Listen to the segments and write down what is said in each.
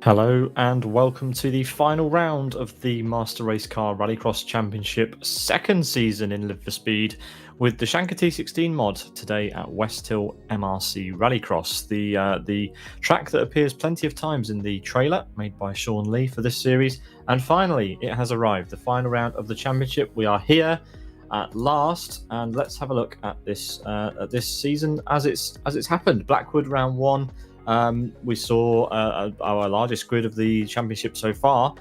Hello and welcome to the final round of the Master Race Car Rallycross Championship second season in Live for Speed with the Shanker T16 mod today at Westhill MRC Rallycross, the track that appears plenty of times in the trailer made by Sean Lee for this series. And finally, it has arrived, the final round of the championship. We are here at last, and let's have a look at this season as it's happened. Blackwood round one. We saw our largest grid of the championship so far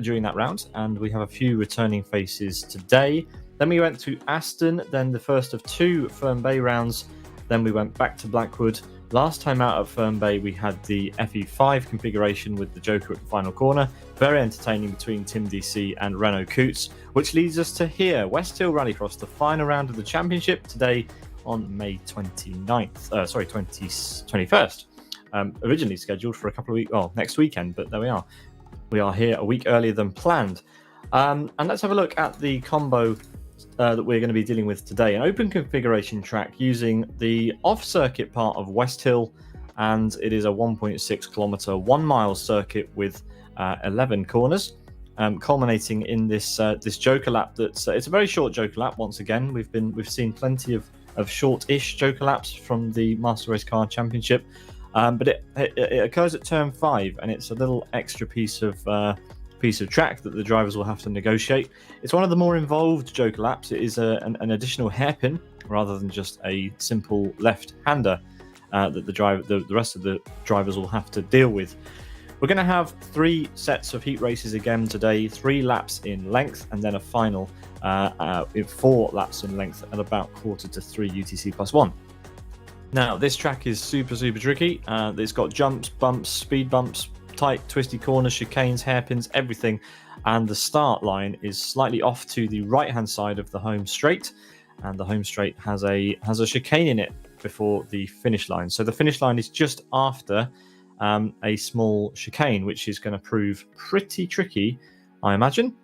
during that round, and we have a few returning faces today. Then we went to Aston, then the first of two Fern Bay rounds. Then we went back to Blackwood. Last time out at Fern Bay, we had the FE5 configuration with the Joker at the final corner. Very entertaining between Tim DC and Renault Coots, which leads us to here, Westhill Rallycross, the final round of the championship today on May 21st. Originally scheduled for a couple of weeks, next weekend, but there we are. We are here a week earlier than planned. And let's have a look at the combo that we're going to be dealing with today. An open configuration track using the off-circuit part of Westhill, and it is a 1.6 kilometer, 1 mile circuit with 11 corners, culminating in this Joker lap. It's a very short Joker lap. Once again, we've seen plenty of short-ish Joker laps from the Master Race Car Championship. But it occurs at turn 5, and it's a little extra piece of track that the drivers will have to negotiate. It's one of the more involved Joker laps. It is an additional hairpin rather than just a simple left-hander that the rest of the drivers will have to deal with. We're going to have 3 sets of heat races again today, 3 laps in length, and then a final 4 laps in length at about 2:45 UTC plus 1. Now, this track is super tricky. It's got jumps, bumps, speed bumps, tight, twisty corners, chicanes, hairpins, everything. And the start line is slightly off to the right-hand side of the home straight. And the home straight has a chicane in it before the finish line. So the finish line is just after a small chicane, which is going to prove pretty tricky, I imagine.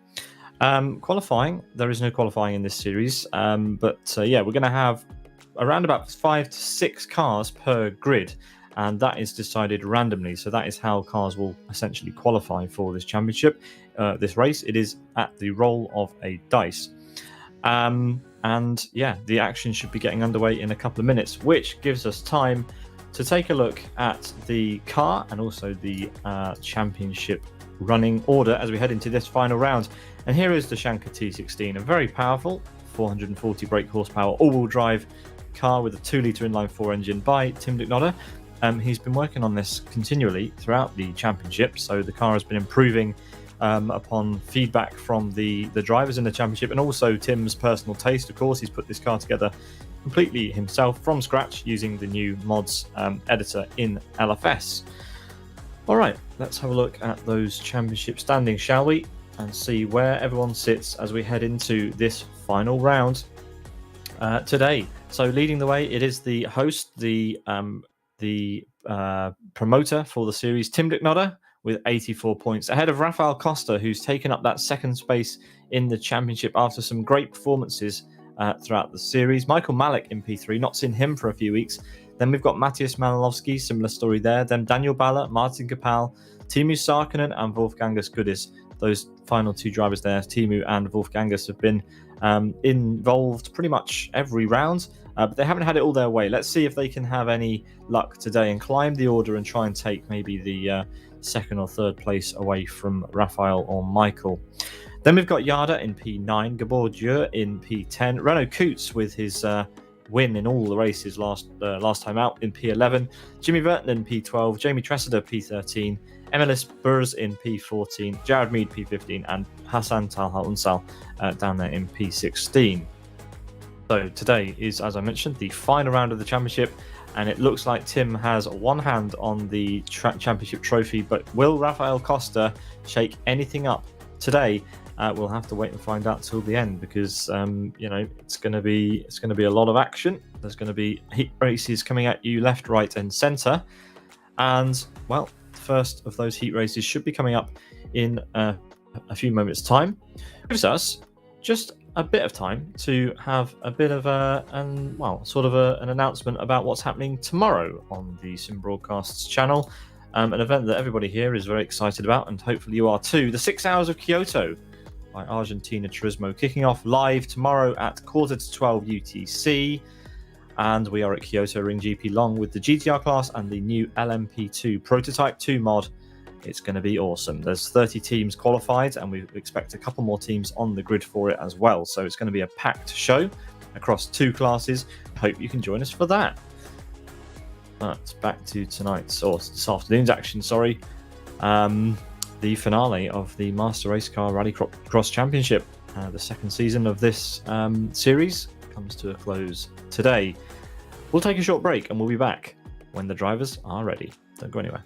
Qualifying, there is no qualifying in this series. We're going to have around about 5 to 6 cars per grid, and that is decided randomly. So that is how cars will essentially qualify for this championship, this race. It is at the roll of a dice. The action should be getting underway in a couple of minutes, which gives us time to take a look at the car and also the championship running order as we head into this final round. And here is the Shanker T16, a very powerful 440 brake horsepower all-wheel drive car with a 2-litre inline-4 engine by Tim Ducknodder. he's been working on this continually throughout the championship. So the car has been improving upon feedback from the drivers in the championship, and also Tim's personal taste. Of course, he's put this car together completely himself from scratch using the new mods editor in LFS. All right, let's have a look at those championship standings, shall we? And see where everyone sits as we head into this final round today. So leading the way, it is the host, the promoter for the series, Tim Dicknodder, with 84 points, ahead of Rafael Costa, who's taken up that second space in the championship after some great performances throughout the series. Michael Malik in P3, not seen him for a few weeks. Then we've got Matthias Malinowski, similar story there. Then Daniel Balla, Martin Kapal, Timu Sarkinen, and Wolfgangus Goodis. Those final two drivers there, Timu and Wolfgangus, have been involved pretty much every round, but they haven't had it all their way. Let's see if they can have any luck today and climb the order and try and take maybe the second or third place away from Raphael or Michael. Then we've got Yada in P9, Gabor Dieu in P10, Renaud Coutts with his win in all the races last time out in P11, Jimmy Burton in P12, Jamie Tressida P13, Emilis Burrs in P14, Jared Mead P15, and Hassan Talha Unsal down there in P16. So today is, as I mentioned, the final round of the championship, and it looks like Tim has one hand on the championship trophy, but will Rafael Costa shake anything up today? We'll have to wait and find out till the end, because it's going to be a lot of action. There's going to be heat races coming at you left, right, and centre, and well, the first of those heat races should be coming up in a few moments' time. It gives us just a bit of time to have a bit of an announcement about what's happening tomorrow on the Sim Broadcasts channel, an event that everybody here is very excited about, and hopefully you are too. The 6 Hours of Kyoto by Argentina Turismo, kicking off live tomorrow at 11:45 UTC, and we are at Kyoto Ring GP Long with the GTR class and the new LMP2 Prototype 2 mod. It's going to be awesome. There's 30 teams qualified, and we expect a couple more teams on the grid for it as well. So it's going to be a packed show across two classes. Hope you can join us for that. But back to this afternoon's action. The finale of the Master Race Car Rallycross Championship. The second season of this series comes to a close today. We'll take a short break, and we'll be back when the drivers are ready. Don't go anywhere.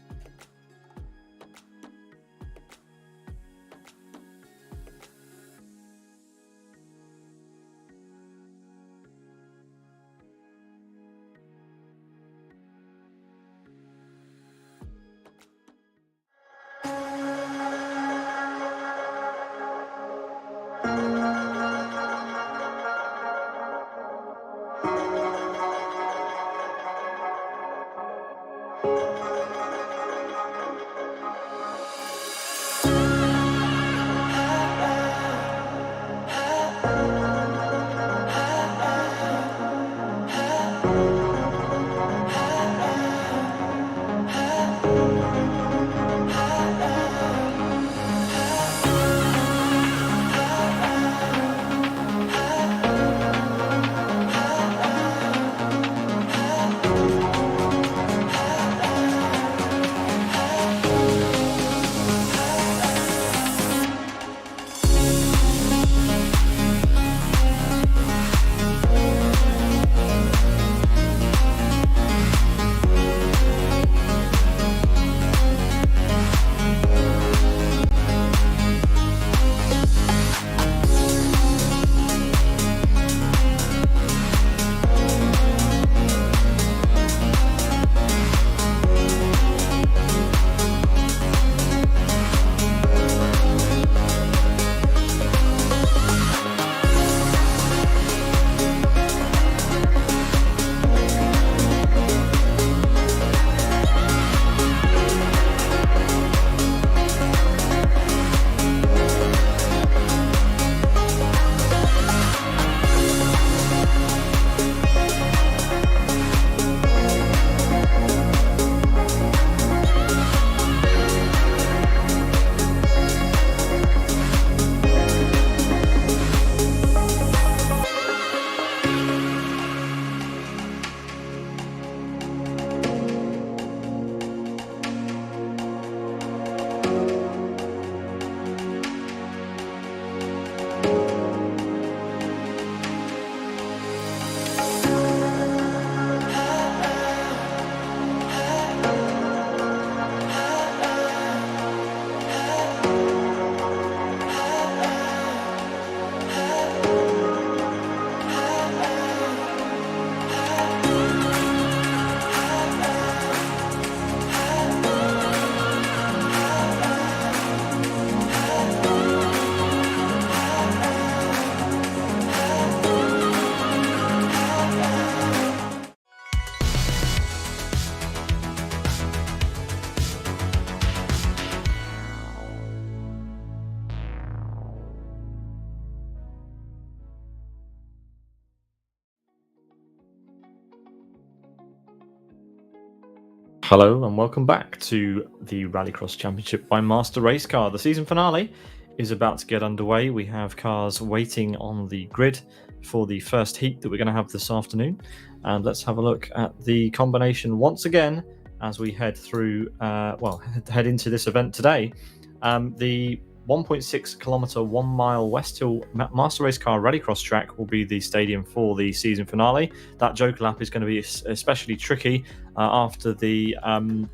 Hello and welcome back to the Rallycross Championship by Master Race Car. The season finale is about to get underway. We have cars waiting on the grid for the first heat that we're going to have this afternoon. And let's have a look at the combination once again as we head through, head into this event today. The 1.6 kilometer 1 mile Westhill Master Race Car Rallycross track will be the stadium for the season finale. That Joker lap is going to be especially tricky after the kind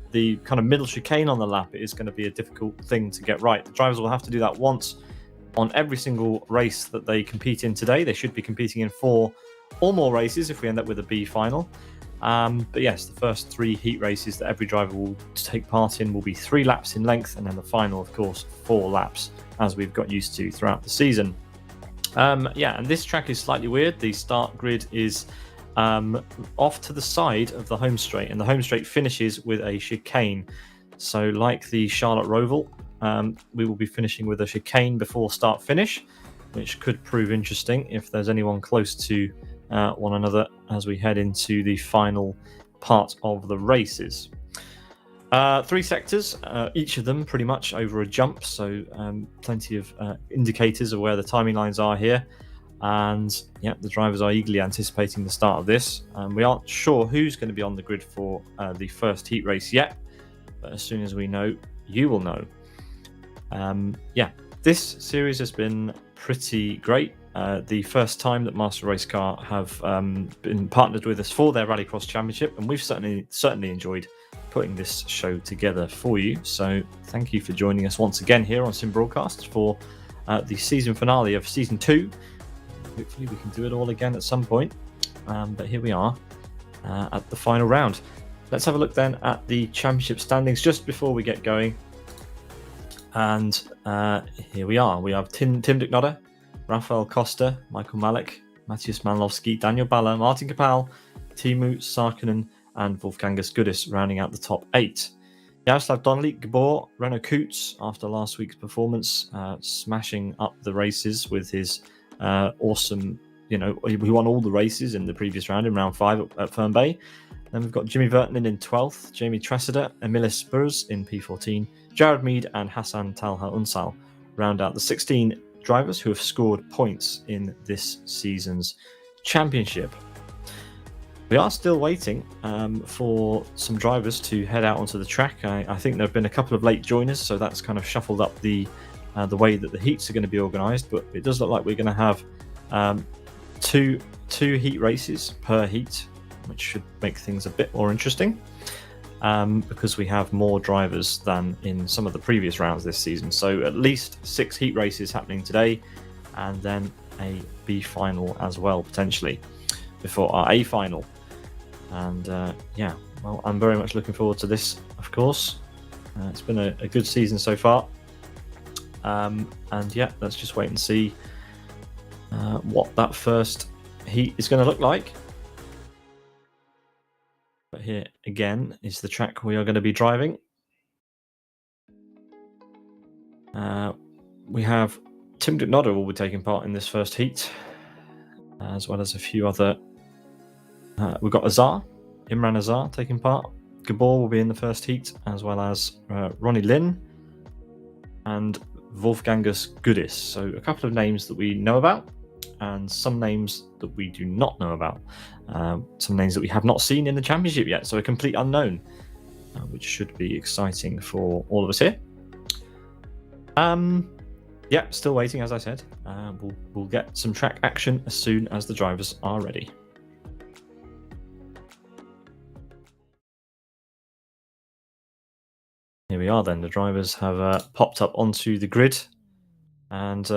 of middle chicane on the lap. It is going to be a difficult thing to get right. The drivers will have to do that once on every single race that they compete in today. They should be competing in 4 or more races if we end up with a B final. But yes, the first 3 heat races that every driver will take part in will be 3 laps in length, and then the final, of course, 4 laps, as we've got used to throughout the season. And this track is slightly weird. The start grid is off to the side of the home straight, and the home straight finishes with a chicane. So like the Charlotte Roval, we will be finishing with a chicane before start finish, which could prove interesting if there's anyone close to one another as we head into the final part of the races. 3 sectors, each of them pretty much over a jump, so plenty of indicators of where the timing lines are here. And yeah, the drivers are eagerly anticipating the start of this. We aren't sure who's going to be on the grid for the first heat race yet, but as soon as we know, you will know. This series has been pretty great. The first time that Master Race Car have been partnered with us for their Rallycross Championship, and we've certainly enjoyed putting this show together for you. So thank you for joining us once again here on Sim Broadcast for the season finale of Season 2. Hopefully we can do it all again at some point, but here we are at the final round. Let's have a look then at the championship standings just before we get going. And here we are. We have Tim Dicknodder, Rafael Costa, Michael Malik, Matthias Manlovski, Daniel Balla, Martin Kapal, Timu Sarkinen, and Wolfgangus Goodis rounding out the top 8. Jaroslav Donnelly, Gabor, Renaud Koots, after last week's performance, smashing up the races with his awesome, he won all the races in the previous round in round 5 at Fern Bay. Then we've got Jimmy Vertinen in 12th, Jamie Tressida, Emilis Spurs in P14, Jared Mead and Hassan Talha Unsal round out the 16 drivers who have scored points in this season's championship. We are still waiting for some drivers to head out onto the track. I think there have been a couple of late joiners, so that's kind of shuffled up the way that the heats are going to be organised. But it does look like we're going to have two heat races per heat, which should make things a bit more interesting because we have more drivers than in some of the previous rounds this season. So at least 6 heat races happening today, and then a B final as well, potentially, before our A final. And I'm very much looking forward to this, of course. It's been a good season so far. Let's just wait and see what that first heat is going to look like. But here again is the track we are going to be driving. We have Tim Dicknodder will be taking part in this first heat, as well as a few other. We've got Imran Azar taking part. Gabor will be in the first heat, as well as Ronnie Lynn and Wolfgangus Goodis. So a couple of names that we know about, and some names that we do not know about. Some names that we have not seen in the championship yet, so a complete unknown, which should be exciting for all of us here. Still waiting, as I said. We'll get some track action as soon as the drivers are ready. Here we are then. The drivers have popped up onto the grid, and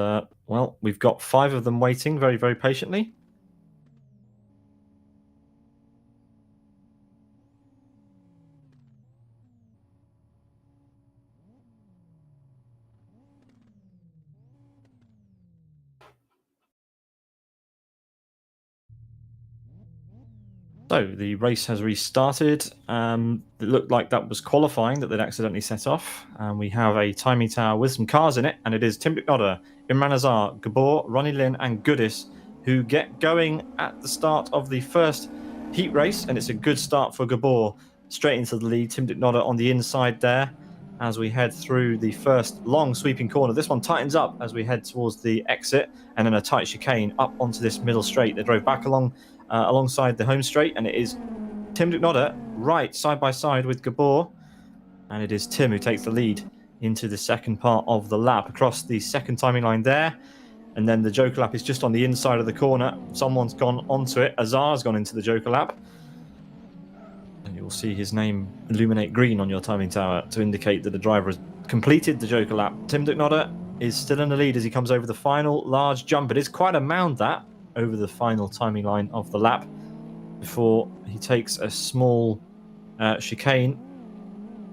we've got 5 of them waiting very, very patiently. So the race has restarted. It looked like that was qualifying that they'd accidentally set off. And we have a timing tower with some cars in it. And it is Tim Dicknodder, Imran Azar, Gabor, Ronnie Lynn and Goodis who get going at the start of the first heat race. And it's a good start for Gabor, straight into the lead. Tim Dicknodder on the inside there as we head through the first long sweeping corner. This one tightens up as we head towards the exit, and then a tight chicane up onto this middle straight. They drove back alongside the home straight, and it is Tim Dicknodder right side by side with Gabor, and it is Tim who takes the lead into the second part of the lap across the second timing line there. And then the Joker lap is just on the inside of the corner. Someone's gone onto it. Azar's gone into the Joker lap. And you'll see his name illuminate green on your timing tower to indicate that the driver has completed the Joker lap. Tim Dicknodder is still in the lead as he comes over the final large jump. It is quite a mound that over the final timing line of the lap before he takes a small chicane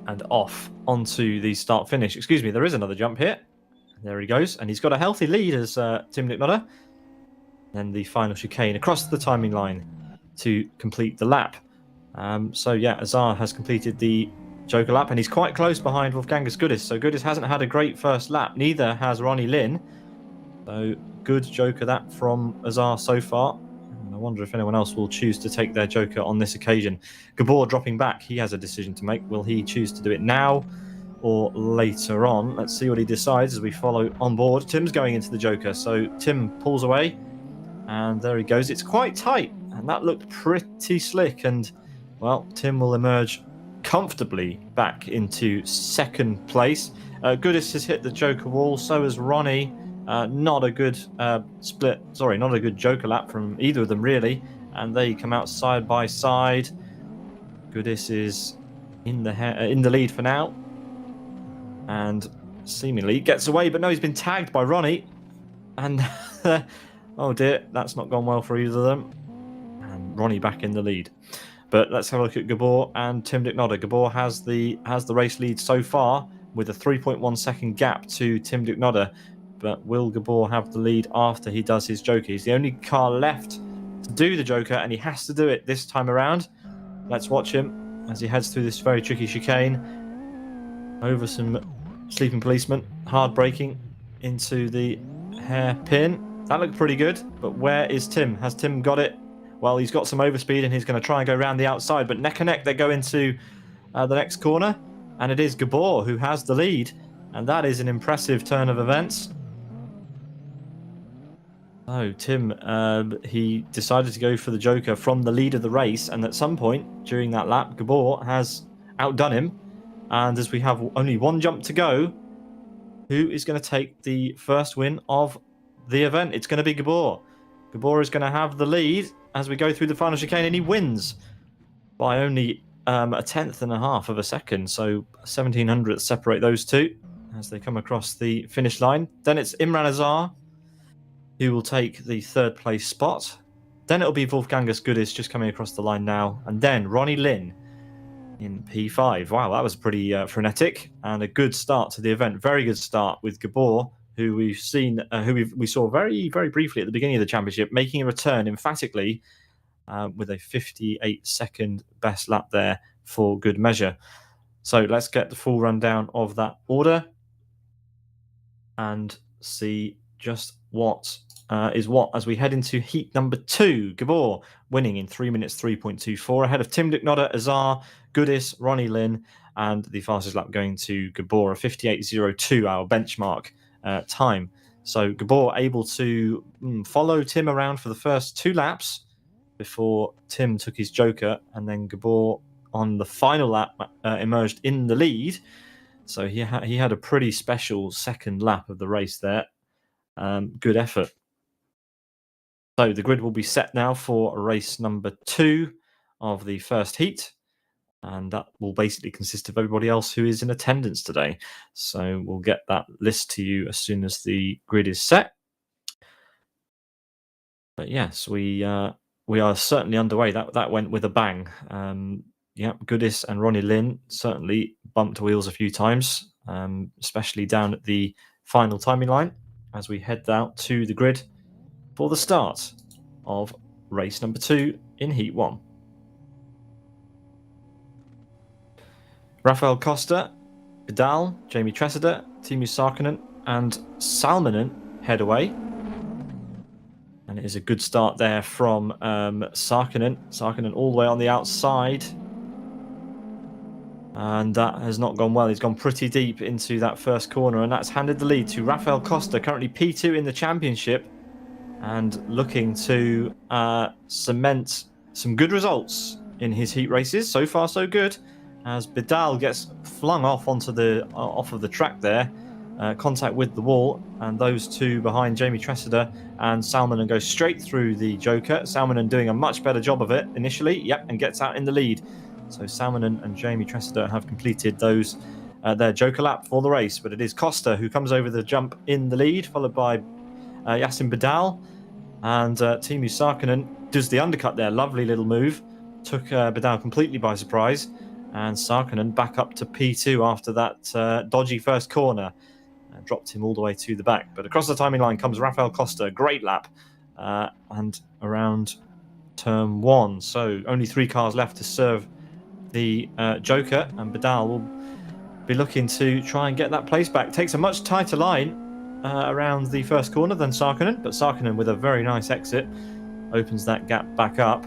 and off onto the start finish. Excuse me, there is another jump here. There he goes, and he's got a healthy lead as Tim Dicknodder. Then the final chicane across the timing line to complete the lap. So yeah, Azar has completed the Joker lap, and he's quite close behind Wolfgangus Goodis. So Goodis hasn't had a great first lap. Neither has Ronnie Lynn. So good Joker that from Azar so far. And I wonder if anyone else will choose to take their Joker on this occasion. Gabor dropping back. He has a decision to make. Will he choose to do it now or later on? Let's see what he decides as we follow on board. Tim's going into the Joker, so Tim pulls away, and there he goes. It's quite tight, and that looked pretty slick, and well, Tim will emerge comfortably back into second place. Goodis has hit the Joker wall, so has Ronnie. Not a good not a good Joker lap from either of them really, and they come out side by side. Goodis is in the lead for now, and seemingly gets away, but no, he's been tagged by Ronnie, and oh dear, that's not gone well for either of them, and Ronnie back in the lead. But let's have a look at Gabor and Tim Dicknodder. Gabor has the race lead so far with a 3.1 second gap to Tim Dicknodder, but will Gabor have the lead after he does his Joker? He's the only car left to do the Joker, and he has to do it this time around. Let's watch him as he heads through this very tricky chicane over some sleeping policemen, hard braking into the hairpin. That looked pretty good, but where is Tim? Has Tim got it? Well, he's got some overspeed, and he's going to try and go around the outside, but neck and neck they go into the next corner, and it is Gabor who has the lead, and that is an impressive turn of events. Oh, Tim, he decided to go for the Joker from the lead of the race, and at some point during that lap, Gabor has outdone him. And as we have only one jump to go, who is going to take the first win of the event? It's going to be Gabor. Gabor is going to have the lead as we go through the final chicane, and he wins by only a tenth and a half of a second. So 1700 separate those two as they come across the finish line. Then it's Imran Azar who will take the third place spot. Then it'll be Wolfgangus Goodis just coming across the line now, and then Ronnie Lynn in P5. Wow, that was pretty frenetic and a good start to the event. Very good start with Gabor, who we've seen, we saw very, very briefly at the beginning of the championship, making a return emphatically with a 58-second best lap there for good measure. So let's get the full rundown of that order and see just what is what as we head into heat number 2. Gabor winning in 3 minutes 3.24 ahead of Tim Dicknodder, Azar, Goodis, Ronnie Lynn, and the fastest lap going to Gabor, a 58.02, our benchmark time. So Gabor able to follow Tim around for the first 2 laps before Tim took his Joker, and then Gabor on the final lap emerged in the lead. So he had a pretty special second lap of the race there. Good effort. So the grid will be set now for race number 2 of the first heat, and that will basically consist of everybody else who is in attendance today. So we'll get that list to you as soon as the grid is set. But yes, we are certainly underway. That went with a bang. Yeah, Goodis and Ronnie Lynn certainly bumped wheels a few times, especially down at the final timing line as we head out to the grid for the start of race number 2 in Heat 1. Rafael Costa, Vidal, Jamie Tressida, Timu Sarkinen and Salminen head away. And it is a good start there from Sarkinen. Sarkinen all the way on the outside. And that has not gone well. He's gone pretty deep into that first corner, and that's handed the lead to Rafael Costa, currently P2 in the championship, and looking to cement some good results in his heat races. So far, so good. As Bidal gets flung off onto the off of the track there, contact with the wall, and those two behind Jamie Tressida and Salmonen go straight through the Joker. Salmonen doing a much better job of it initially, yep, and gets out in the lead. So Salmonen and Jamie Tressida have completed those their Joker lap for the race, but it is Costa who comes over the jump in the lead, followed by Yasin Bidal. And Timu Sarkinen does the undercut there. Lovely little move. Took Bidal completely by surprise. And Sarkinen back up to P2 after that dodgy first corner. Dropped him all the way to the back. But across the timing line comes Rafael Costa. Great lap. And around turn 1. So only 3 cars left to serve the Joker. And Bidal will be looking to try and get that place back. Takes a much tighter line around the first corner than Sarkinen, but Sarkinen with a very nice exit opens that gap back up.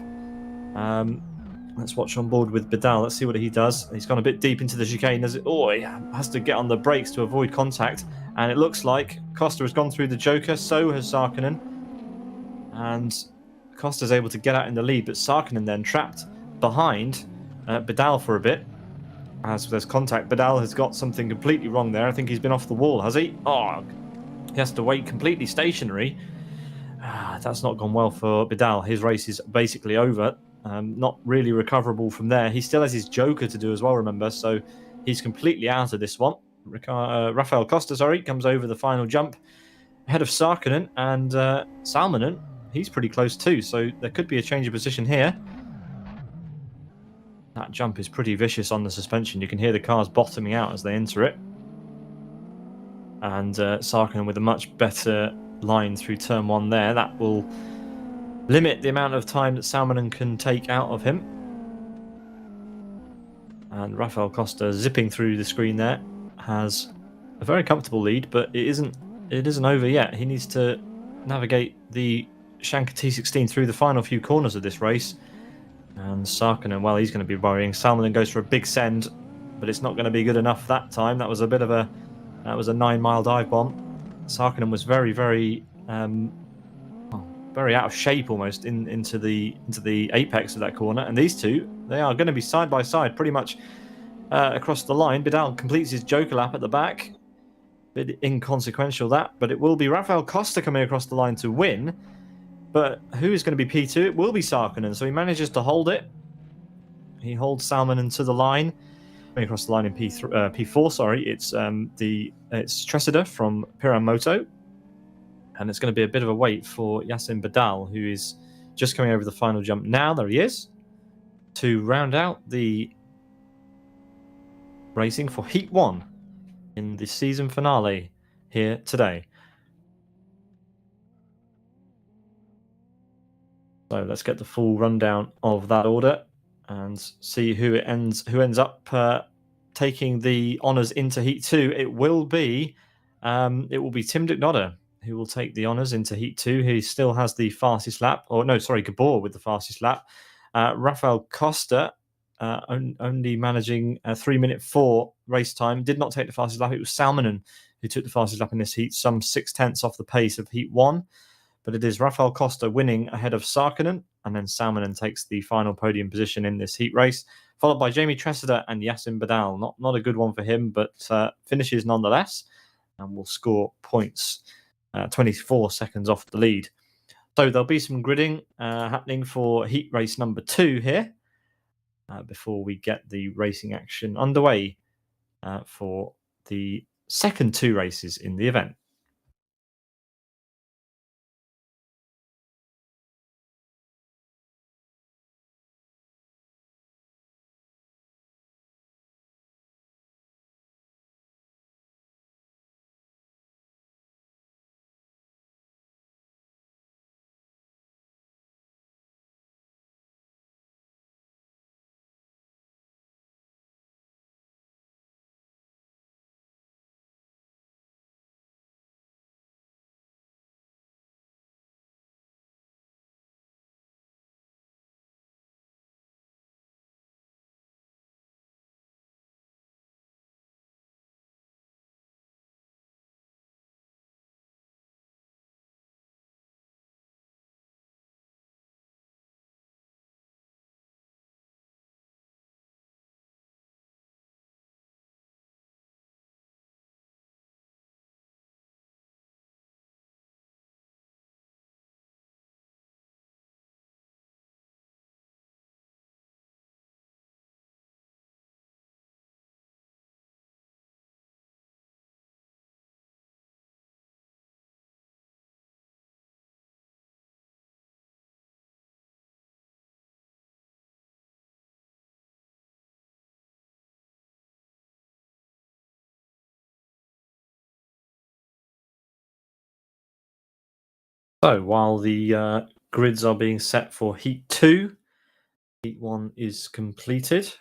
Let's watch on board with Bidal. Let's see what he does. He's gone a bit deep into the chicane. He has to get on the brakes to avoid contact. And it looks like Costa has gone through the Joker. So has Sarkinen. And Costa's able to get out in the lead, but Sarkinen then trapped behind Bidal for a bit. As there's contact, Bidal has got something completely wrong there. I think he's been off the wall, has he? Oh, he has to wait completely stationary. That's not gone well for Bidal. His race is basically over. Not really recoverable from there. He still has his Joker to do as well, remember, so he's completely out of this one. Rafael Costa, comes over the final jump ahead of Sarkinen, and Salmonen, he's pretty close too, so there could be a change of position here. That jump is pretty vicious on the suspension. You can hear the cars bottoming out as they enter it. And Sarkinen with a much better line through turn 1 there. That will limit the amount of time that Salmonen can take out of him. And Rafael Costa, zipping through the screen there, has a very comfortable lead, but it isn't over yet. He needs to navigate the Shanker T16 through the final few corners of this race. And Sarkinen, well, he's going to be worrying. Salmonen goes for a big send, but it's not going to be good enough that time. That was a 9-mile dive bomb. Sarkinen was very, very, very out of shape almost into the apex of that corner. And these two, they are going to be side by side pretty much across the line. Bidal completes his Joker lap at the back. Bit inconsequential that, but it will be Rafael Costa coming across the line to win. But who is going to be P2? It will be Sarkinen. So he manages to hold it. He holds Salmonen to the line. Coming across the line in P4, it's Tressida from Piramoto. And it's going to be a bit of a wait for Yasin Bidal, who is just coming over the final jump now. There he is. To round out the racing for Heat 1 in the season finale here today. So let's get the full rundown of that order and see who ends up taking the honours into Heat 2. It will be Tim Ducknodder who will take the honours into Heat 2. He still has the fastest lap. Gabor with the fastest lap. Rafael Costa only managing 3-minute 4 race time. Did not take the fastest lap. It was Salmonen who took the fastest lap in this heat, some 0.6 off the pace of Heat 1. But it is Rafael Costa winning ahead of Sarkinen, and then Salmonen takes the final podium position in this heat race, followed by Jamie Tressida and Yasin Bidal. Not a good one for him, but finishes nonetheless, and will score points 24 seconds off the lead. So there'll be some gridding happening for heat race number 2 here before we get the racing action underway for the second 2 races in the event. So while the grids are being set for Heat 2, Heat 1 is completed,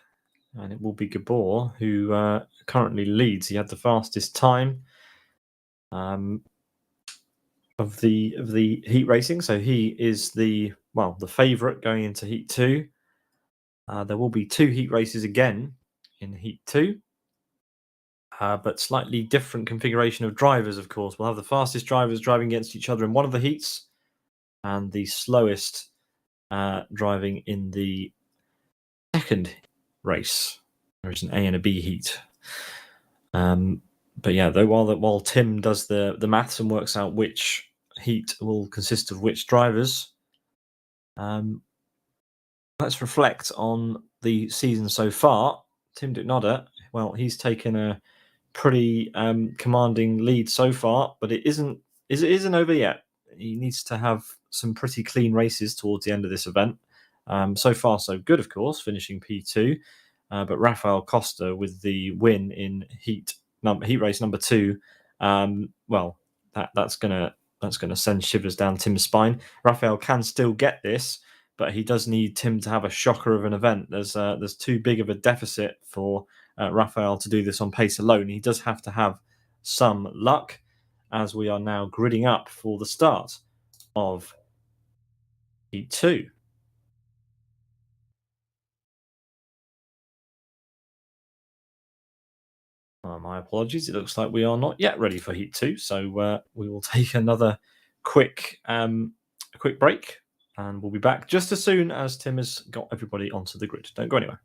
and it will be Gabor who currently leads. He had the fastest time of the heat racing, so he is the favourite going into Heat 2. There will be 2 heat races again in Heat 2. But slightly different configuration of drivers, of course. We'll have the fastest drivers driving against each other in one of the heats, and the slowest driving in the second race. There is an A and a B heat. But yeah, though while Tim does the maths and works out which heat will consist of which drivers, let's reflect on the season so far. Tim Ducknodder, well, he's taken a pretty commanding lead so far, but it isn't over yet. He needs to have some pretty clean races towards the end of this event. So far, so good, of course, finishing P2. But Rafael Costa with the win in heat race number 2. Well, that's gonna send shivers down Tim's spine. Rafael can still get this, but he does need Tim to have a shocker of an event. There's too big of a deficit for Rafael to do this on pace alone. He does have to have some luck, as we are now gridding up for the start of Heat 2. My apologies. It looks like we are not yet ready for Heat 2, so we will take another quick break, and we'll be back just as soon as Tim has got everybody onto the grid. Don't go anywhere.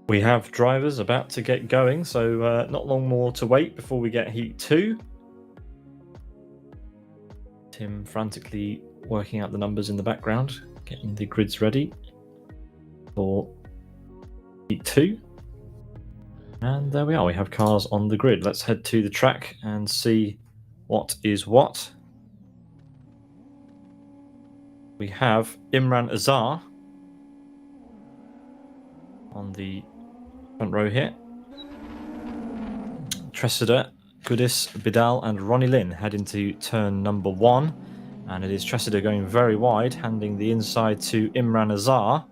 We have drivers about to get going, so not long more to wait before we get Heat 2. Tim frantically working out the numbers in the background, getting the grids ready for Heat 2. And there we are, we have cars on the grid. Let's head to the track and see what is what. We have Imran Azar on the front row here. Tressida, Goodis, Bidal and Ronnie Lynn head into turn number 1. And it is Tressida going very wide, handing the inside to Imran Azar.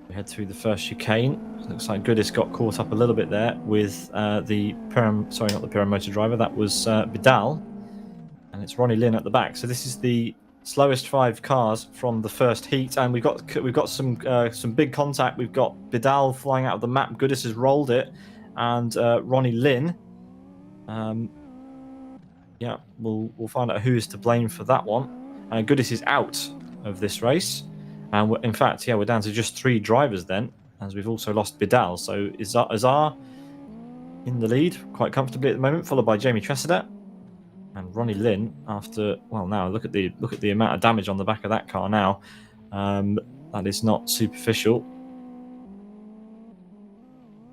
We head through the first chicane. Looks like Goodis got caught up a little bit there with not the Perrin motor driver, that was Bidal. And it's Ronnie Lynn at the back. So this is the slowest 5 cars from the first heat, and we've got some big contact. We've got Bidal flying out of the map. Goodis has rolled it, and Ronnie Lynn. Yeah, we'll find out who is to blame for that one. Goodis is out of this race, and in fact, yeah, we're down to just 3 drivers then. as we've also lost Bidal. So Azar in the lead quite comfortably at the moment, followed by Jamie Tressida and Ronnie Lynn. After, well, now look at the amount of damage on the back of that car now. That is not superficial.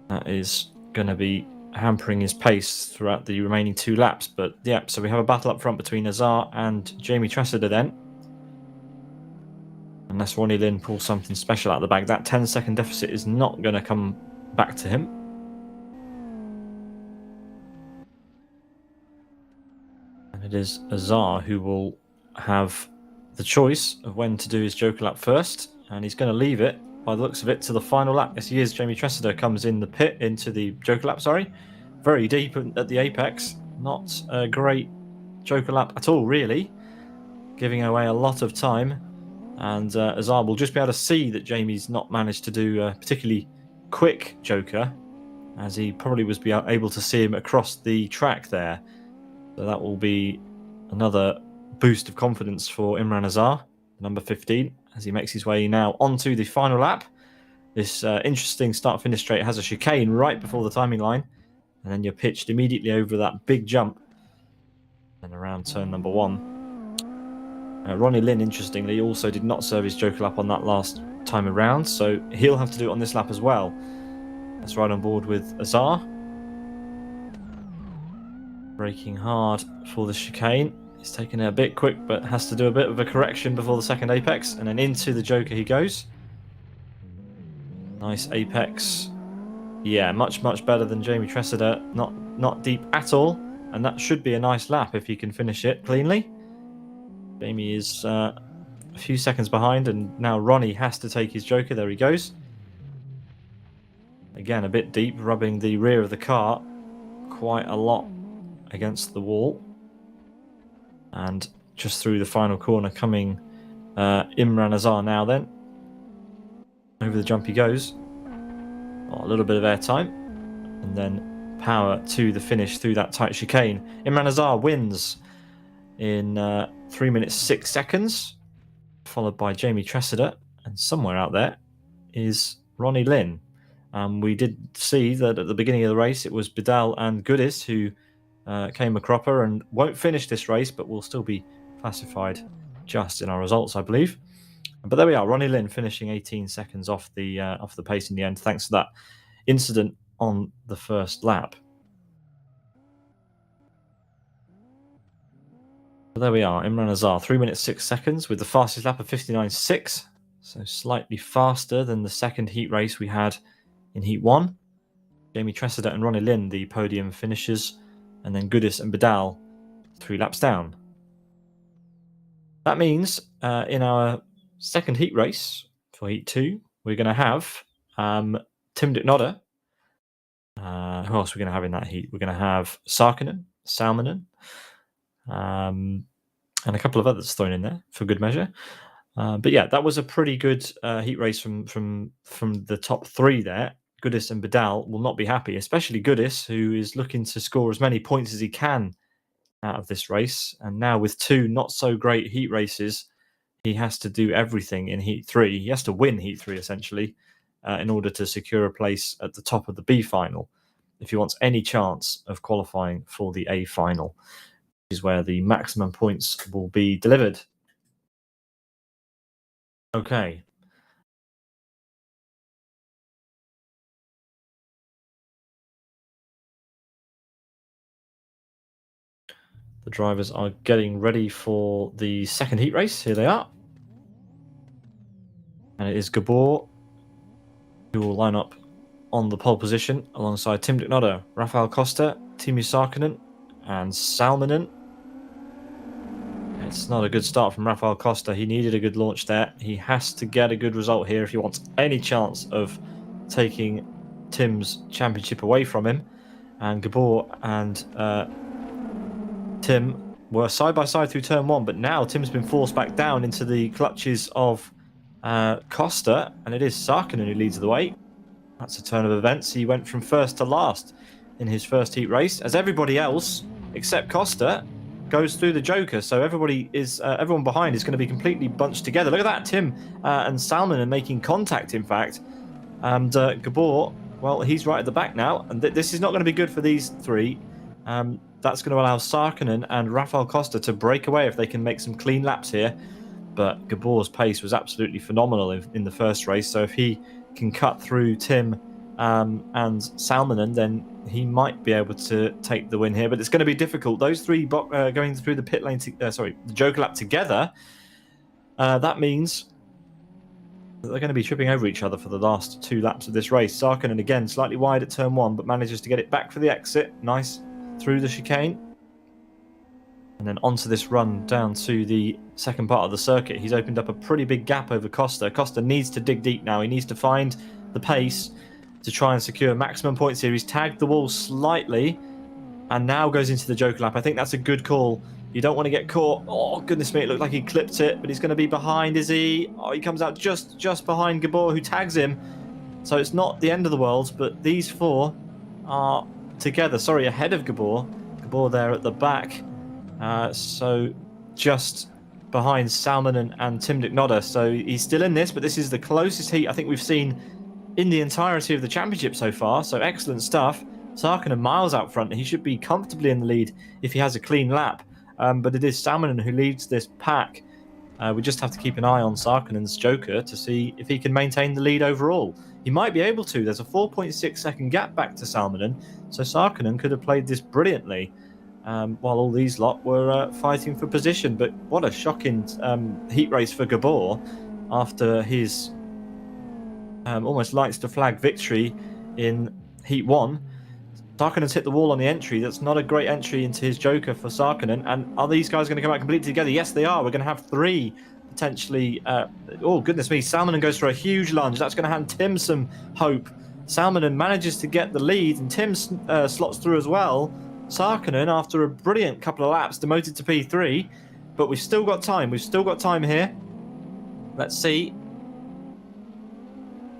That is going to be hampering his pace throughout the remaining 2 laps. But yeah, so we have a battle up front between Azar and Jamie Tressida then. Unless Ronnie Lynn pulls something special out of the bag, that 10-second deficit is not going to come back to him. And it is Azar who will have the choice of when to do his Joker lap first, and he's going to leave it, by the looks of it, to the final lap. Yes, he is. Jamie Tressida comes in the pit into the Joker lap, very deep at the apex. Not a great Joker lap at all, really, giving away a lot of time. And Azar will just be able to see that Jamie's not managed to do a particularly quick Joker, as he probably was able to see him across the track there. So that will be another boost of confidence for Imran Azar, number 15, as he makes his way now onto the final lap. This interesting start-finish straight has a chicane right before the timing line, and then you're pitched immediately over that big jump and around turn number 1. Ronnie Lynn, interestingly, also did not serve his Joker lap on that last time around, so he'll have to do it on this lap as well. Let's ride on board with Azar. Braking hard for the chicane. He's taken it a bit quick, but has to do a bit of a correction before the second apex, and then into the Joker he goes. Nice apex. Yeah, much better than Jamie Tressida. Not deep at all, and that should be a nice lap if he can finish it cleanly. Jamie is a few seconds behind, and now Ronnie has to take his Joker. There he goes. Again, a bit deep, rubbing the rear of the car quite a lot against the wall. And just through the final corner coming Imran Azar now then. Over the jump he goes. Oh, a little bit of air time. And then power to the finish through that tight chicane. Imran Azar wins in 3 minutes 6 seconds, followed by Jamie Tressida, and somewhere out there is Ronnie Lynn. We did see that at the beginning of the race it was Bidal and Goodis who came a cropper and won't finish this race, but will still be classified just in our results, I believe. But there we are, Ronnie Lynn finishing 18 seconds off the pace in the end, thanks to that incident on the first lap. But there we are, Imran Azar, 3 minutes 6 seconds with the fastest lap of 59.6, so slightly faster than the second heat race we had in Heat 1. Jamie Tressida and Ronnie Lynn, the podium finishers, and then Goodis and Bidal 3 laps down. That means in our second heat race for Heat 2, we're going to have Tim Dicknodder. Who else are we going to have in that heat? We're going to have Sarkinen, Salminen, and a couple of others thrown in there for good measure. But yeah, that was a pretty good heat race from the top 3 there. Goodis and Bidal will not be happy, especially Goodis, who is looking to score as many points as he can out of this race. And now with 2 not so great heat races, he has to do everything in Heat 3. He has to win Heat 3, essentially, in order to secure a place at the top of the B final, if he wants any chance of qualifying for the A final, which is where the maximum points will be delivered. Okay. The drivers are getting ready for the second heat race. Here they are. And it is Gabor who will line up on the pole position alongside Tim Dicknodder, Rafael Costa, Timo Sarkinen, and Salminen. It's not a good start from Rafael Costa. He needed a good launch there. He has to get a good result here if he wants any chance of taking Tim's championship away from him. And Gabor and Tim were side by side through turn 1, but now Tim's been forced back down into the clutches of Costa, and it is Sarkinen who leads the way. That's a turn of events. He went from first to last in his first heat race, as everybody else except Costa goes through the Joker. So everyone behind is going to be completely bunched together. Look at that, Tim and Salmon are making contact, in fact, And Gabor, well, he's right at the back now, and this is not going to be good for these three. That's going to allow Sarkkinen and Rafael Costa to break away if they can make some clean laps here. But Gabor's pace was absolutely phenomenal in the first race, so if he can cut through Tim and Salminen, then he might be able to take the win here. But it's going to be difficult. Those three going through the pit lane, the Joker lap together, that means they're going to be tripping over each other for the last 2 laps of this race. Sarkkinen again slightly wide at turn 1, but manages to get it back for the exit. Nice through the chicane. And then onto this run down to the second part of the circuit. He's opened up a pretty big gap over Costa. Costa needs to dig deep now. He needs to find the pace to try and secure maximum points here. He's tagged the wall slightly and now goes into the Joker lap. I think that's a good call. You don't want to get caught. Oh, goodness me, it looked like he clipped it, but he's going to be behind, is he? Oh, he comes out just behind Gabor, who tags him. So it's not the end of the world, but these 4 are together. Sorry, ahead of Gabor. Gabor there at the back. So just behind Salminen and Tim Dicknodder. So he's still in this, but this is the closest heat I think we've seen in the entirety of the championship so far. So excellent stuff. Sarkkinen miles out front. He should be comfortably in the lead if he has a clean lap. But it is Salminen who leads this pack. We just have to keep an eye on Sarkkinen's Joker to see if he can maintain the lead overall. He might be able to. There's a 4.6 second gap back to Salminen, so Sarkkinen could have played this brilliantly while all these lot were fighting for position. But what a shocking heat race for Gabor after his almost lights to flag victory in Heat 1. Sarkkinen's hit the wall on the entry. That's not a great entry into his Joker for Sarkkinen. And are these guys going to come out completely together? Yes, they are. We're going to have 3 potentially. Oh, goodness me. Salminen goes for a huge lunge. That's going to hand Tim some hope. Salminen manages to get the lead, and Tim slots through as well. Sarkkinen, after a brilliant couple of laps, demoted to P3. But we've still got time. We've still got time here. Let's see.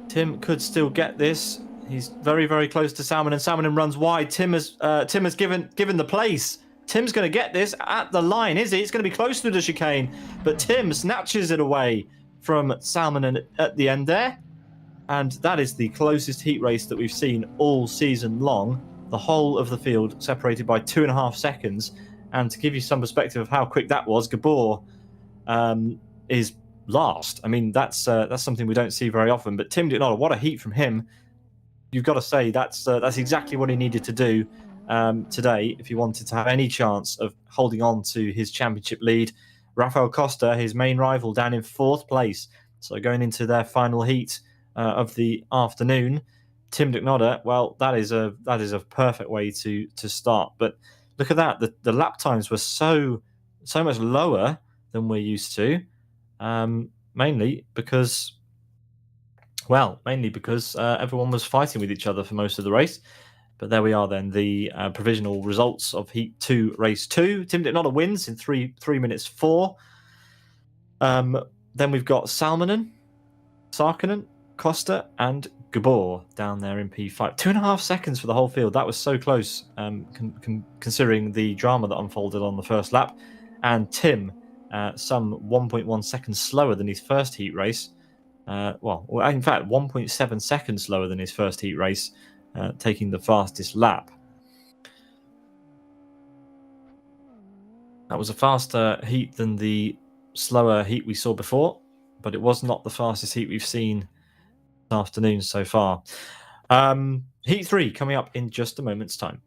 Tim could still get this. He's very, very close to Salminen. Salminen runs wide. Tim has given the place. Tim's going to get this at the line, is he? It's going to be close to the chicane, but Tim snatches it away from Salminen at the end there. And that is the closest heat race that we've seen all season long. The whole of the field separated by 2.5 seconds. And to give you some perspective of how quick that was, Gabor is last. I mean, that's something we don't see very often. But Tim Dicknodder, what a heat from him. You've got to say that's exactly what he needed to do today if he wanted to have any chance of holding on to his championship lead. Rafael Costa, his main rival, down in 4th place. So going into their final heat of the afternoon, Tim Dicknodder, well, that is a perfect way to start. But look at that. The lap times were so much lower than we're used to, mainly because everyone was fighting with each other for most of the race. But there we are then, the provisional results of Heat 2, Race 2. Tim Dicknodder wins in 3 minutes 4. Then we've got Salminen, Sarkkinen, Costa, and Gabor down there in P5. 2.5 seconds for the whole field. That was so close, considering the drama that unfolded on the first lap. And Tim, some 1.1 seconds slower than his first heat race. In fact, 1.7 seconds slower than his first heat race, taking the fastest lap. That was a faster heat than the slower heat we saw before, but it was not the fastest heat we've seen this afternoon so far. Heat 3 coming up in just a moment's time.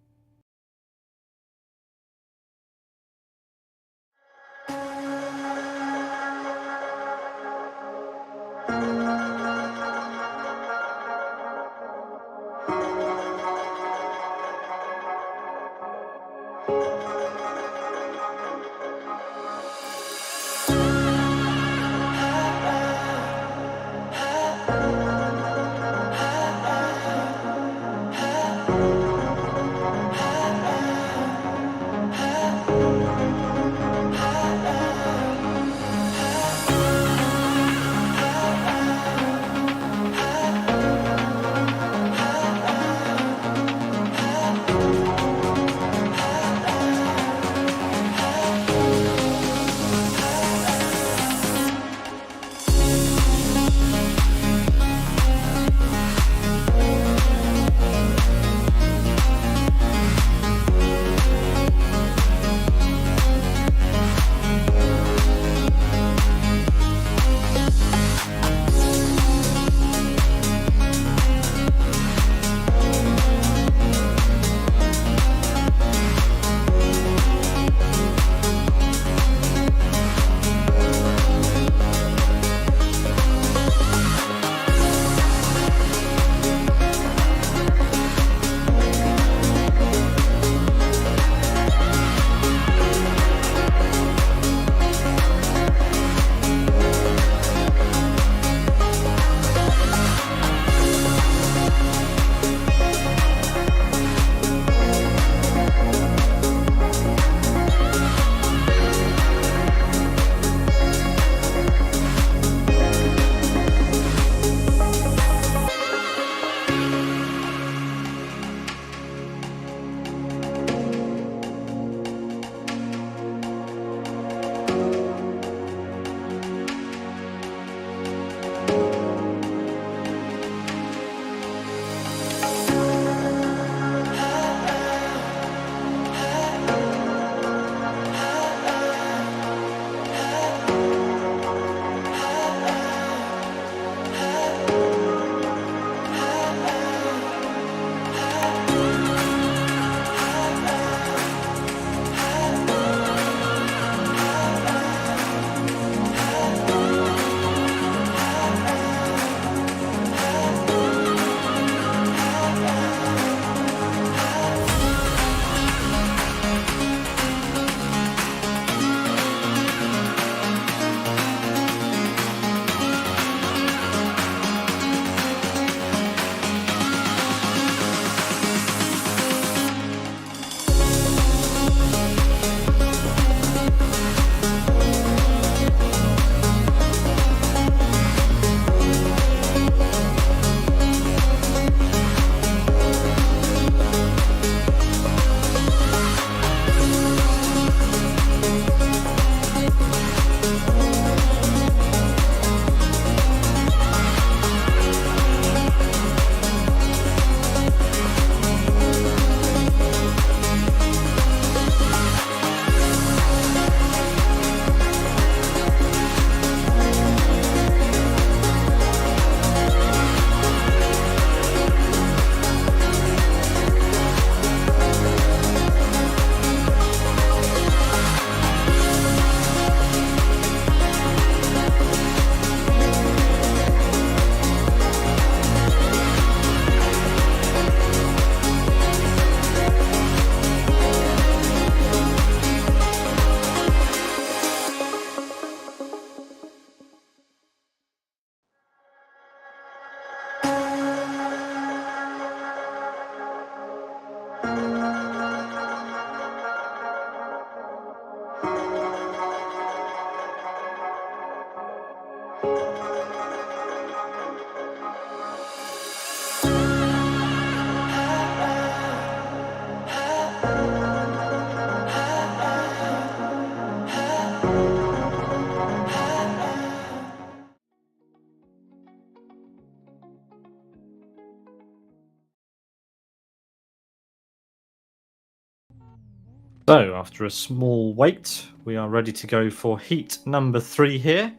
So, after a small wait, we are ready to go for heat number 3 here.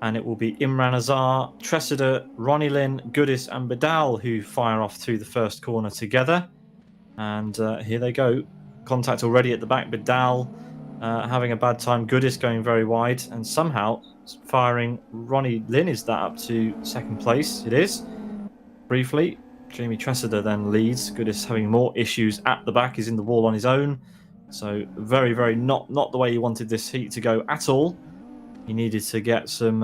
And it will be Imran Azar, Tressida, Ronnie Lynn, Goodis, and Badal who fire off to the first corner together. And here they go. Contact already at the back. Badal having a bad time. Goodis going very wide. And somehow firing Ronnie Lynn. Is that up to second place? It is. Briefly. Jamie Tressida then leads. Goodis having more issues at the back. He's in the wall on his own. So very, very not the way he wanted this heat to go at all. He needed to get some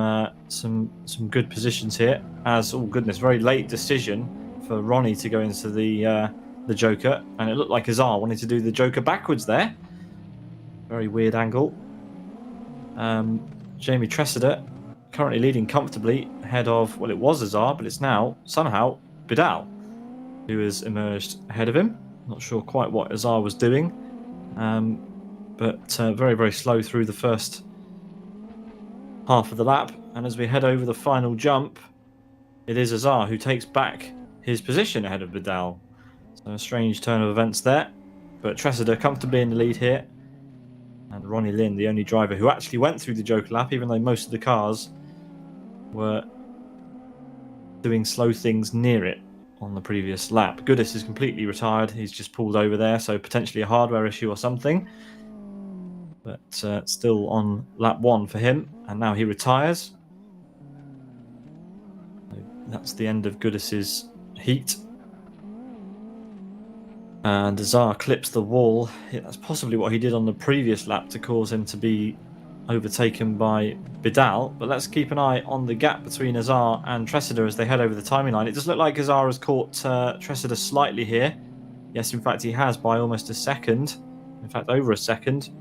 good positions here. As oh goodness, very late decision for Ronnie to go into the Joker, and it looked like Azar wanted to do the Joker backwards there. Very weird angle. Jamie Tressida currently leading comfortably ahead of, well, it was Azar, but it's now somehow Badal who has emerged ahead of him. Not sure quite what Azar was doing. But very, very slow through the first half of the lap. And as we head over the final jump, it is Azar who takes back his position ahead of Badal. So a strange turn of events there. But Tressida comfortably in the lead here. And Ronnie Lynn, the only driver who actually went through the Joker lap, even though most of the cars were doing slow things near it on the previous lap. Goodis is completely retired. He's just pulled over there, so potentially a hardware issue or something. But still on lap 1 for him, and now he retires. That's the end of Goodis's heat. And Azar clips the wall. That's possibly what he did on the previous lap to cause him to be overtaken by Badal. But let's keep an eye on the gap between Azar and Tressida as they head over the timing line. It does look like Azar has caught Tressida slightly here. Yes, in fact, he has by almost a second. In fact, over a second.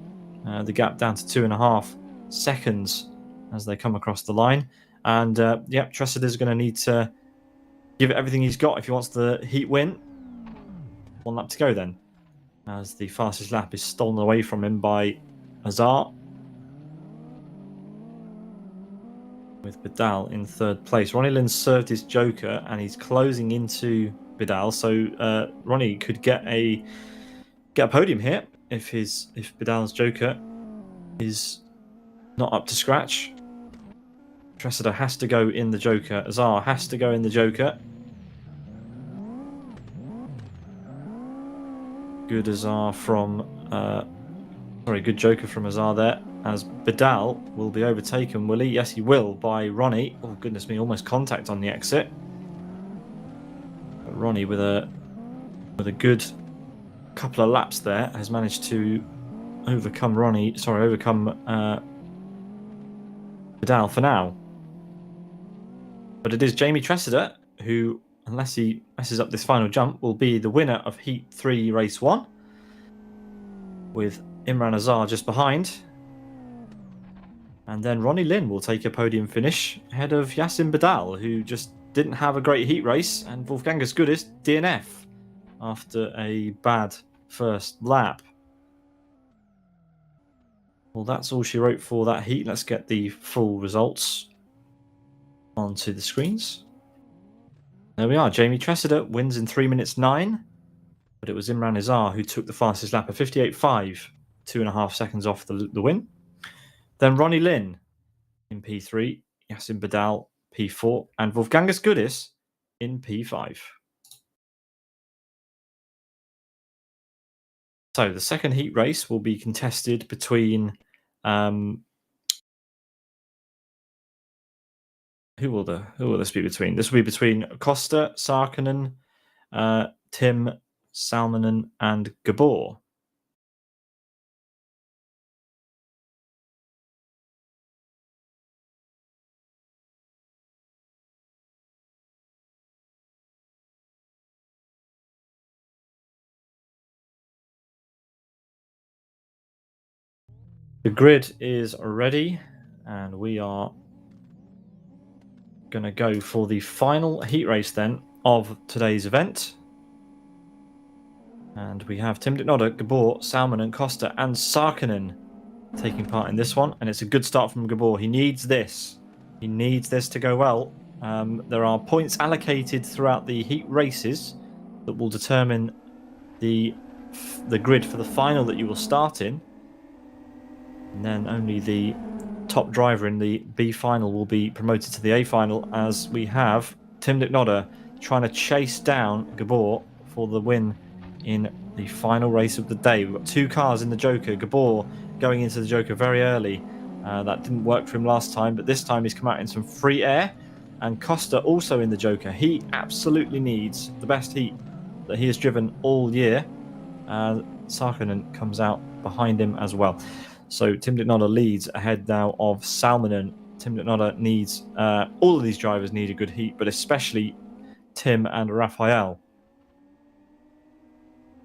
The gap down to 2.5 seconds as they come across the line. And yeah, Tressida is going to need to give it everything he's got if he wants the heat win. 1 lap to go then, as the fastest lap is stolen away from him by Azar, with Badal in 3rd place. Ronnie Lynn served his Joker and he's closing into Badal, so Ronnie could get a podium here if Badal's Joker is not up to scratch. Tressida has to go in the Joker. Azar has to go in the Joker. Good Azar from good Joker from Azar there, as Badal will be overtaken, will he? Yes, he will, by Ronnie. Oh, goodness me, almost contact on the exit. But Ronnie, with a good couple of laps there, has managed to overcome Badal for now. But it is Jamie Tressida who, unless he messes up this final jump, will be the winner of Heat 3, Race 1, with Imran Azar just behind. And then Ronnie Lynn will take a podium finish ahead of Yassin Badal, who just didn't have a great heat race, and Wolfgangus Goodis DNF after a bad first lap. Well, that's all she wrote for that heat. Let's get the full results onto the screens. There we are. Jamie Tressida wins in 3 minutes 9, but it was Imran Azar who took the fastest lap of 58.5, 2.5 seconds off the win. Then Ronnie Lynn in P3, Yassin Badal P4, and Wolfgangus Goodis in P5. So the second heat race will be contested between who will this be between? This will be between Costa, Sarkinen, Tim, Salmonen, and Gabor. The grid is ready, and we are going to go for the final heat race then of today's event. And we have Tim Dicknodder, Gabor, Salmon and Costa and Sarkinen taking part in this one. And it's a good start from Gabor. He needs this. He needs this to go well. There are points allocated throughout the heat races that will determine the grid for the final that you will start in. And then only the top driver in the B final will be promoted to the A final, as we have Tim Dicknodder trying to chase down Gabor for the win in the final race of the day. We've got 2 cars in the Joker. Gabor going into the Joker very early. That didn't work for him last time, but this time he's come out in some free air. And Costa also in the Joker. He absolutely needs the best heat that he has driven all year. Sarkinen comes out behind him as well. So Tim Dicknodder leads ahead now of Salminen. Tim Dicknodder needs, all of these drivers need a good heat, but especially Tim and Raphael.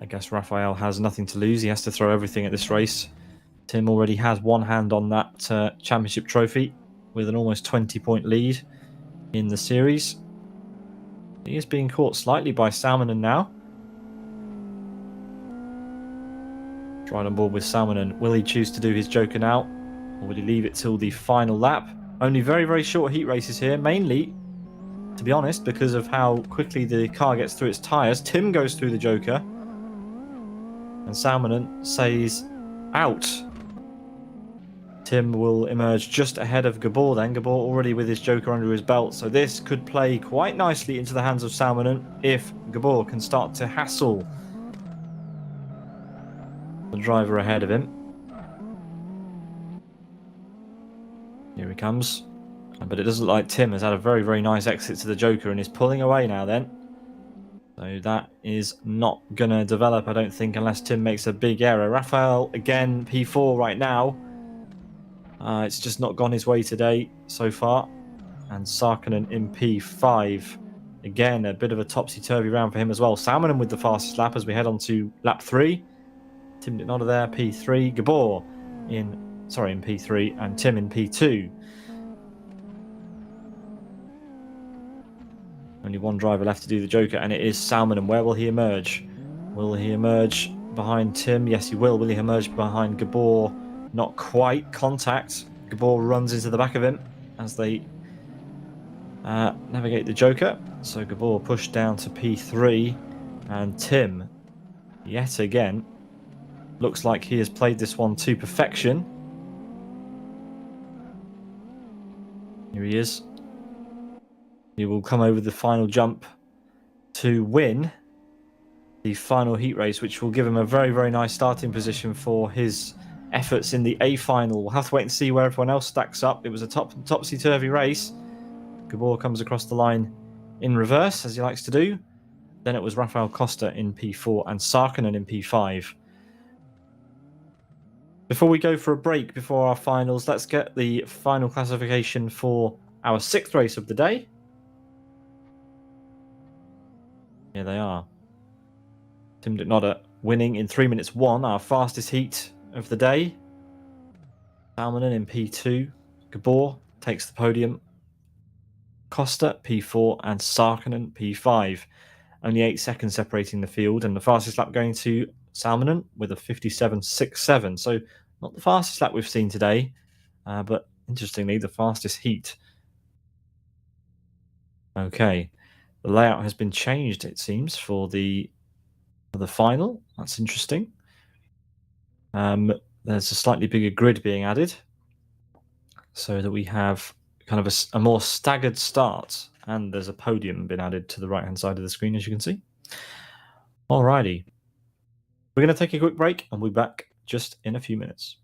I guess Raphael has nothing to lose. He has to throw everything at this race. Tim already has one hand on that championship trophy with an almost 20-point lead in the series. He is being caught slightly by Salminen now. Right on board with Salminen. Will he choose to do his Joker now? Or will he leave it till the final lap? Only very, very short heat races here. Mainly, to be honest, because of how quickly the car gets through its tyres. Tim goes through the Joker. And Salminen says out. Tim will emerge just ahead of Gabor then. Gabor already with his Joker under his belt. So this could play quite nicely into the hands of Salminen if Gabor can start to hassle the driver ahead of him. Here he comes. But it doesn't look like Tim has had a very, very nice exit to the Joker and is pulling away now then. So that is not going to develop, I don't think, unless Tim makes a big error. Raphael, again, P4 right now. It's just not gone his way today so far. And Sarkinen in P5. Again, a bit of a topsy-turvy round for him as well. Salminen with the fastest lap as we head on to lap 3. Tim Dicknodder there, P3. Gabor in P3 and Tim in P2. Only one driver left to do the Joker, and it is Salminen. Where will he emerge? Will he emerge behind Tim? Yes, he will. Will he emerge behind Gabor? Not quite. Contact. Gabor runs into the back of him as they navigate the Joker. So Gabor pushed down to P3, and Tim, yet again, looks like he has played this one to perfection. Here he is. He will come over the final jump to win the final heat race, which will give him a very, very nice starting position for his efforts in the A final. We'll have to wait and see where everyone else stacks up. It was a topsy-turvy race. Gabor comes across the line in reverse, as he likes to do. Then it was Rafael Costa in P4 and Sarkinen in P5. Before we go for a break before our finals, let's get the final classification for our 6th race of the day. Here they are. Tim Dicknodder winning in 3 minutes 1, our fastest heat of the day. Salminen in P2. Gabor takes the podium. Costa P4 and Sarkinen P5. Only 8 seconds separating the field, and the fastest lap going to Salminen with a 57.67. So not the fastest lap we've seen today, but interestingly, the fastest heat. Okay. The layout has been changed, it seems, for the final. That's interesting. There's a slightly bigger grid being added so that we have kind of a more staggered start, and there's a podium been added to the right-hand side of the screen, as you can see. Alrighty. We're going to take a quick break, and we'll be back just in a few minutes.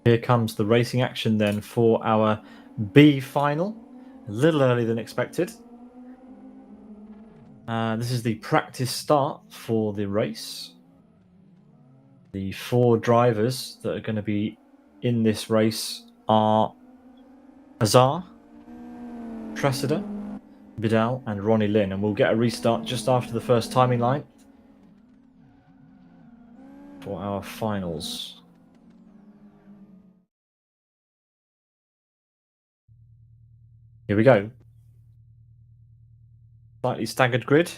Here comes the racing action then for our B final. A little earlier than expected. This is the practice start for the race. The 4 drivers that are going to be in this race are Azar, Tressida, Bidal and Ronnie Lynn, and we'll get a restart just after the first timing line for our finals. Here we go. Slightly staggered grid.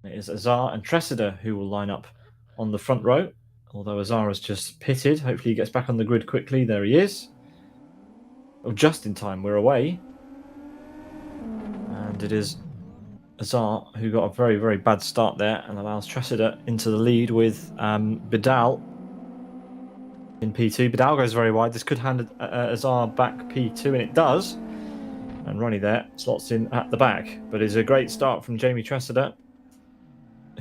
It is Azar and Tressida who will line up on the front row, although Azar has just pitted. Hopefully he gets back on the grid quickly. There he is. Oh, just in time, we're away. And it is Azar who got a very, very bad start there and allows Tressida into the lead with Bidal in P2. Bidal goes very wide. This could hand Azar back P2, and it does. And Ronnie there slots in at the back. But it's a great start from Jamie Tressida,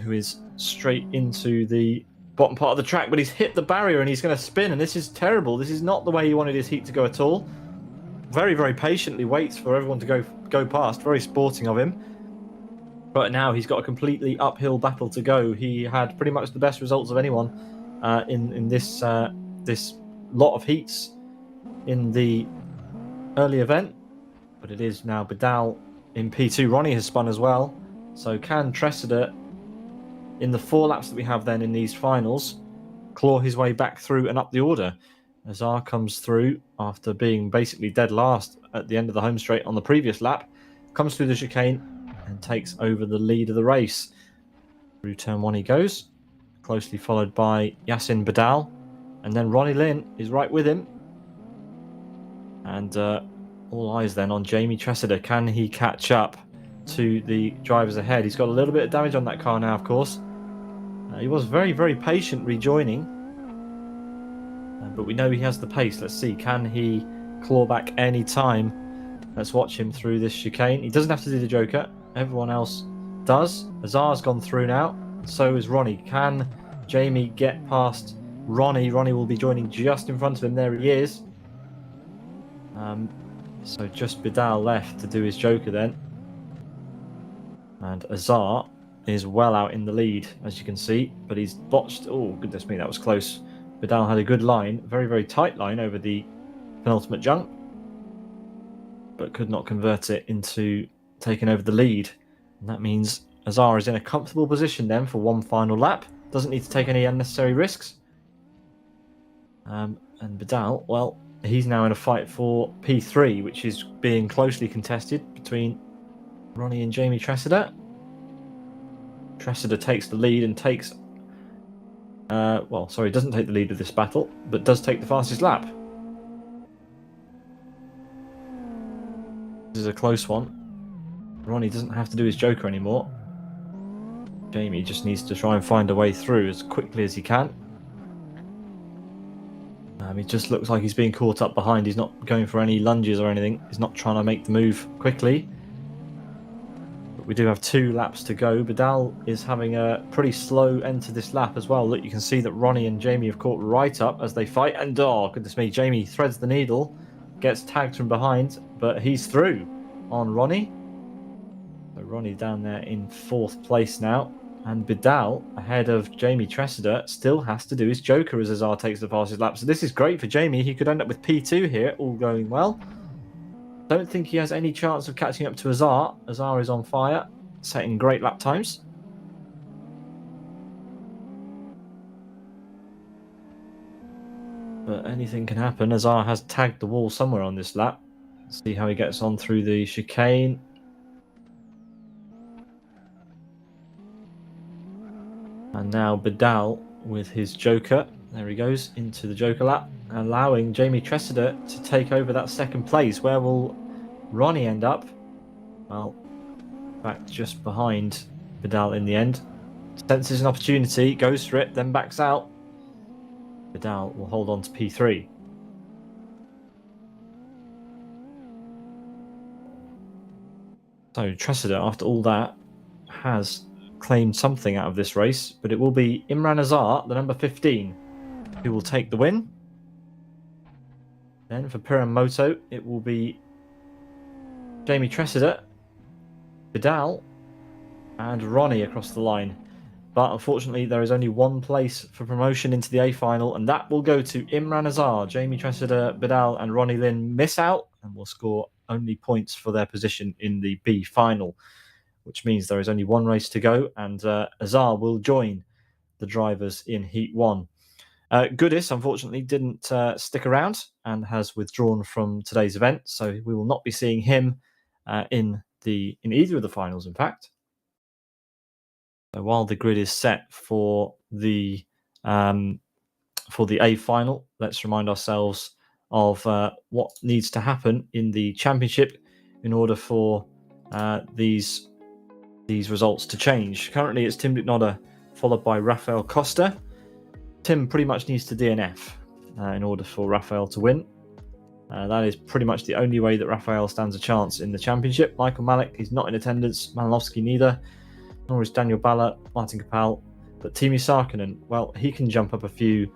who is straight into the bottom part of the track, but he's hit the barrier and he's going to spin, and this is terrible. This is not the way he wanted his heat to go at all. Very, very patiently waits for everyone to go past. Very sporting of him. But now he's got a completely uphill battle to go. He had pretty much the best results of anyone in this this lot of heats in the early event. but it is now Badal in P2. Ronnie has spun as well. So can Tressida, in the 4 laps that we have then in these finals, claw his way back through and up the order? Azar comes through after being basically dead last at the end of the home straight on the previous lap, comes through the chicane and takes over the lead of the race. Through turn 1 he goes, closely followed by Yassin Badal, and then Ronnie Lynn is right with him. And all eyes then on Jamie Tressida. Can he catch up to the drivers ahead? He's got a little bit of damage on that car now, of course. He was very, very patient rejoining, but we know he has the pace. Let's see, can he claw back any time? Let's watch him through this chicane. He doesn't have to do the Joker. Everyone else does. Azar's gone through now. So is Ronnie. Can Jamie get past Ronnie? Ronnie will be joining just in front of him. There he is. So just Badal left to do his Joker then. And Azar is well out in the lead, as you can see. But he's botched. Oh, goodness me, that was close. Badal had a good line. Very, very tight line over the penultimate jump, but could not convert it into taking over the lead. And that means Azar is in a comfortable position then for one final lap. Doesn't need to take any unnecessary risks. And Badal, well, he's now in a fight for P3, which is being closely contested between Ronnie and Jamie Tressida. Tressida takes the lead and takes... doesn't take the lead of this battle, but does take the fastest lap. This is a close one. Ronnie doesn't have to do his Joker anymore. Jamie just needs to try and find a way through as quickly as he can. He just looks like he's being caught up behind. He's not going for any lunges or anything. He's not trying to make the move quickly. But we do have 2 laps to go. Badal is having a pretty slow end to this lap as well. Look, you can see that Ronnie and Jamie have caught right up as they fight. And oh, goodness me, Jamie threads the needle, gets tagged from behind, but he's through on Ronnie. So Ronnie down there in 4th place now. And Badal, ahead of Jamie Tressida, still has to do his Joker as Azar takes the fastest lap. So this is great for Jamie. He could end up with P2 here, all going well. Don't think he has any chance of catching up to Azar. Azar is on fire, setting great lap times. But anything can happen. Azar has tagged the wall somewhere on this lap. Let's see how he gets on through the chicane. And now Badal with his Joker. There he goes into the Joker lap, allowing Jamie Tressida to take over that 2nd place. Where will Ronnie end up? Well, back just behind Badal in the end. Senses an opportunity, goes for it, then backs out. Badal will hold on to P3. So Tressida, after all that, has claimed something out of this race, but it will be Imran Azar, the number 15, who will take the win. Then for Piran Moto, it will be Jamie Tressida, Badal, and Ronnie across the line. But unfortunately, there is only 1 place for promotion into the A final, and that will go to Imran Azar. Jamie Tressida, Badal, and Ronnie Lynn miss out and will score only points for their position in the B final, which means there is only 1 race to go, and Azar will join the drivers in Heat 1. Goodis, unfortunately, didn't stick around and has withdrawn from today's event, so we will not be seeing him in either of the finals, in fact. So while the grid is set for the A final, let's remind ourselves of what needs to happen in the championship in order for these results to change. Currently, it's Tim Ducnoda followed by Rafael Costa. Tim pretty much needs to DNF in order for Rafael to win. That is pretty much the only way that Rafael stands a chance in the championship. Michael Malik is not in attendance, Malinowski neither, nor is Daniel Balla, Martin Kapal. But Timi Sarkkinen, well, he can jump up a few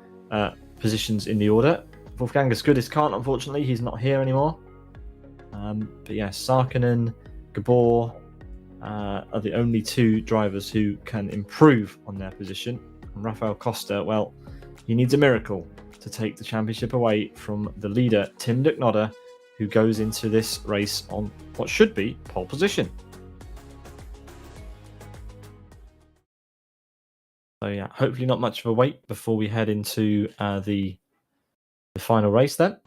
positions in the order. Wolfgangus Goodis can't, unfortunately. He's not here anymore. But yes, Sarkkinen, Gabor are the only 2 drivers who can improve on their position. And Rafael Costa, well, he needs a miracle to take the championship away from the leader, Tim Ducnoda, who goes into this race on what should be pole position. So yeah, hopefully not much of a wait before we head into the final race then.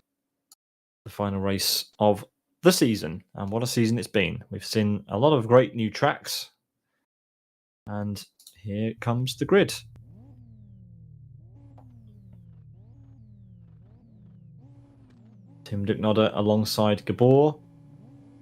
The final race of the season, and what a season it's been. We've seen a lot of great new tracks, and here comes the grid. Tim Ducknodder alongside Gabor.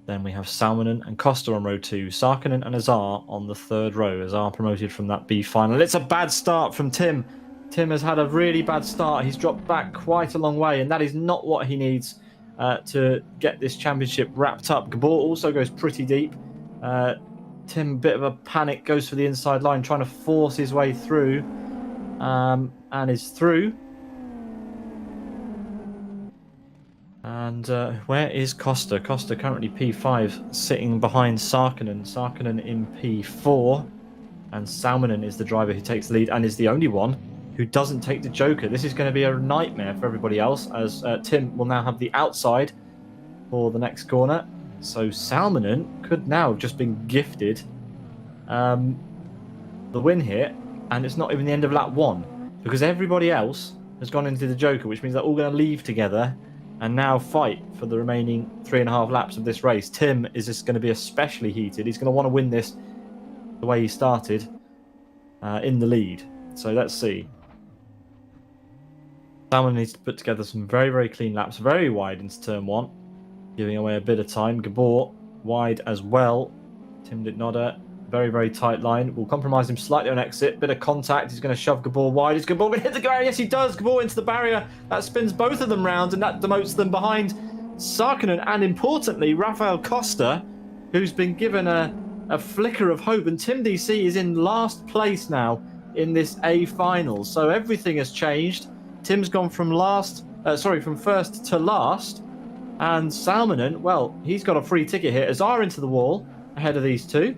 Then we have Salminen and Costa on row 2. Sarkkinen and Azar on the third row. Azar promoted from that B final. It's a bad start from Tim. Tim has had a really bad start. He's dropped back quite a long way, and that is not what he needs to get this championship wrapped up. Gabor also goes pretty deep. Tim, bit of a panic, goes for the inside line, trying to force his way through, and is through. And where is Costa? Costa currently P5, sitting behind Sarkkinen. Sarkkinen in P4. And Salminen is the driver who takes the lead and is the only one who doesn't take the Joker. This is going to be a nightmare for everybody else, as Tim will now have the outside for the next corner. So Salminen could now have just been gifted the win here. And it's not even the end of lap 1, because everybody else has gone into the Joker, which means they're all going to leave together and now fight for the remaining 3.5 laps of this race. Tim is just going to be especially heated. He's going to want to win this the way he started in the lead. So let's see. Salmon needs to put together some very, very clean laps, very wide into turn 1, giving away a bit of time. Gabor wide as well. Tim Ducknodder, very, very tight line. Will compromise him slightly on exit. Bit of contact. He's going to shove Gabor wide. Is Gabor going to hit the barrier? Yes, he does. Gabor into the barrier. That spins both of them round, and that demotes them behind Sarkkinen and, importantly, Rafael Costa, who's been given a flicker of hope. And Tim DC is in last place now in this A final. So everything has changed. Tim's gone from first to last. And Salminen, well, he's got a free ticket here. Azar into the wall ahead of these two.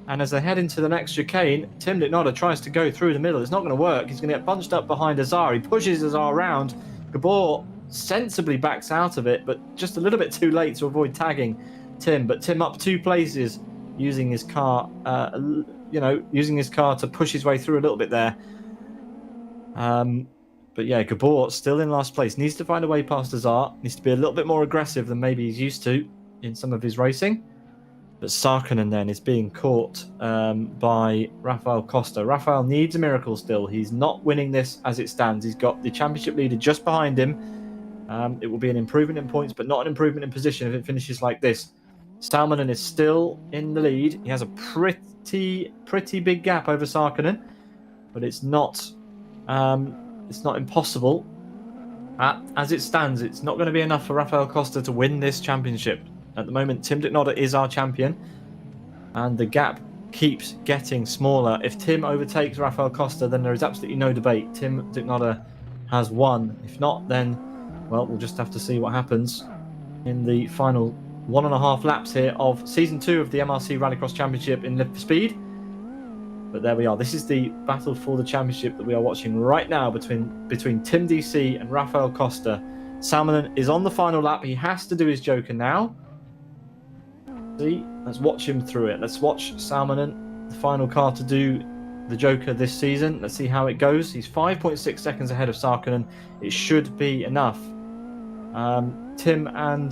And as they head into the next chicane, Tim Ducknodder tries to go through the middle. It's not going to work. He's going to get bunched up behind Azar. He pushes Azar around. Gabor sensibly backs out of it, but just a little bit too late to avoid tagging Tim. But Tim up 2 places, using his car, using his car to push his way through a little bit there. But yeah, Gabor still in last place. Needs to find a way past Azar. Needs to be a little bit more aggressive than maybe he's used to in some of his racing. But Sarkkinen then is being caught by Rafael Costa. Rafael needs a miracle still. He's not winning this as it stands. He's got the championship leader just behind him. It will be an improvement in points, but not an improvement in position if it finishes like this. Salminen is still in the lead. He has a pretty big gap over Sarkkinen, but it's not impossible. As it stands, it's not going to be enough for Rafael Costa to win this championship. At the moment, Tim Ducknodder is our champion, and the gap keeps getting smaller. If Tim overtakes Rafael Costa, then there is absolutely no debate. Tim Ducknodder has won. If not, then, well, we'll just have to see what happens in the final 1.5 laps here of Season 2 of the MRC Rallycross Championship in Live for Speed. But there we are. This is the battle for the championship that we are watching right now between Tim DC and Rafael Costa. Salminen is on the final lap. He has to do his Joker now. See, let's watch him through it. Let's watch Salminen, the final car to do the Joker this season. Let's see how it goes. He's 5.6 seconds ahead of Sarkkinen. It should be enough. Tim and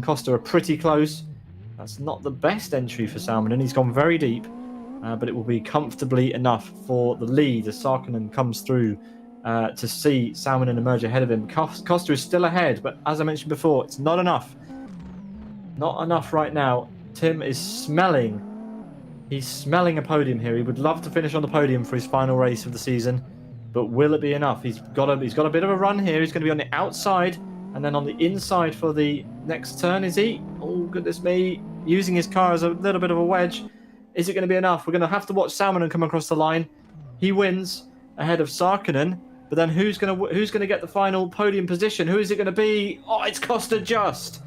Costa are pretty close. That's not the best entry for Salminen. He's gone very deep, but it will be comfortably enough for the lead as Sarkkinen comes through to see Salminen emerge ahead of him. Costa is still ahead, but as I mentioned before, it's not enough. Not enough right now. Tim is smelling. He's smelling a podium here. He would love to finish on the podium for his final race of the season, but will it be enough? He's got a bit of a run here. He's going to be on the outside and then on the inside for the next turn. Is he? Oh goodness me! Using his car as a little bit of a wedge. Is it going to be enough? We're going to have to watch Salminen come across the line. He wins ahead of Sarkkinen, but then who's going to get the final podium position? Who is it going to be? Oh, it's Costa just.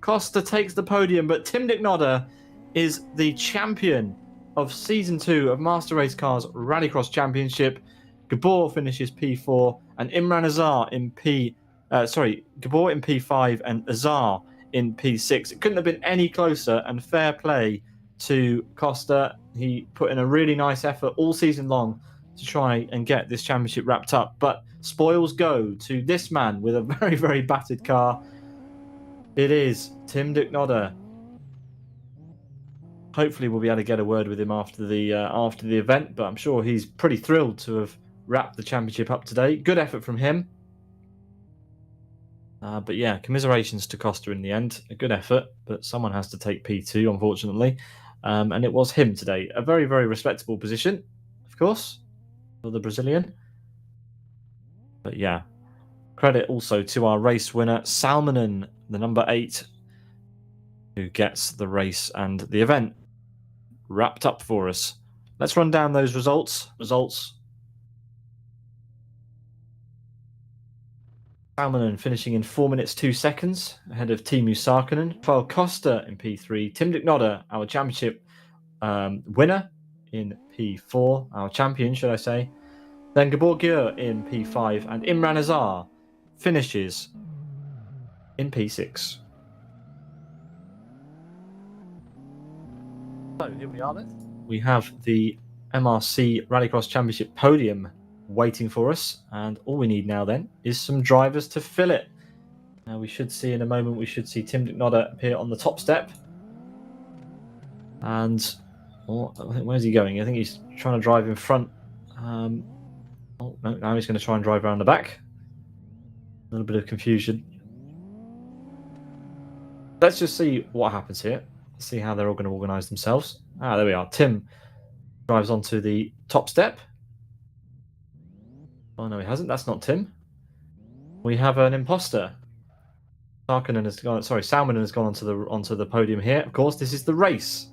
Costa takes the podium, but Tim Ducknodder is the champion of Season 2 of Master Race Cars Rallycross Championship. Gabor finishes P4 and Imran Azar in P5. Gabor in P5 and Azar in P6. It couldn't have been any closer, and fair play to Costa. He put in a really nice effort all season long to try and get this championship wrapped up. But spoils go to this man with a very, very battered car. It is Tim Ducknodder. Hopefully we'll be able to get a word with him after the event, but I'm sure he's pretty thrilled to have wrapped the championship up today. Good effort from him. But yeah, commiserations to Costa in the end. A good effort, but someone has to take P2, unfortunately. And it was him today. A very, very respectable position, of course, for the Brazilian. But yeah, credit also to our race winner, Salmonen, the number 8, who gets the race and the event wrapped up for us. Let's run down those results. Salmonen finishing in 4 minutes 2 seconds ahead of Teemu Sarkinen. Rafael Costa in P3. Tim Ducknodder, our championship winner, in P4. Our champion, should I say. Then Gabor Gyur in P5. And Imran Azar finishes in P6. So here we are then. We have the MRC Rallycross Championship podium waiting for us, and all we need now then is some drivers to fill it. Now we should see in a moment, we should see Tim Ducknodder appear on the top step. And where's he going? I think he's trying to drive in front. No, now he's going to try and drive around the back. A little bit of confusion. Let's just see what happens here. See how they're all going to organise themselves. There we are. Tim drives onto the top step. Oh no, he hasn't. That's not Tim. We have an imposter. Salmonen has gone onto the podium here. Of course, this is the race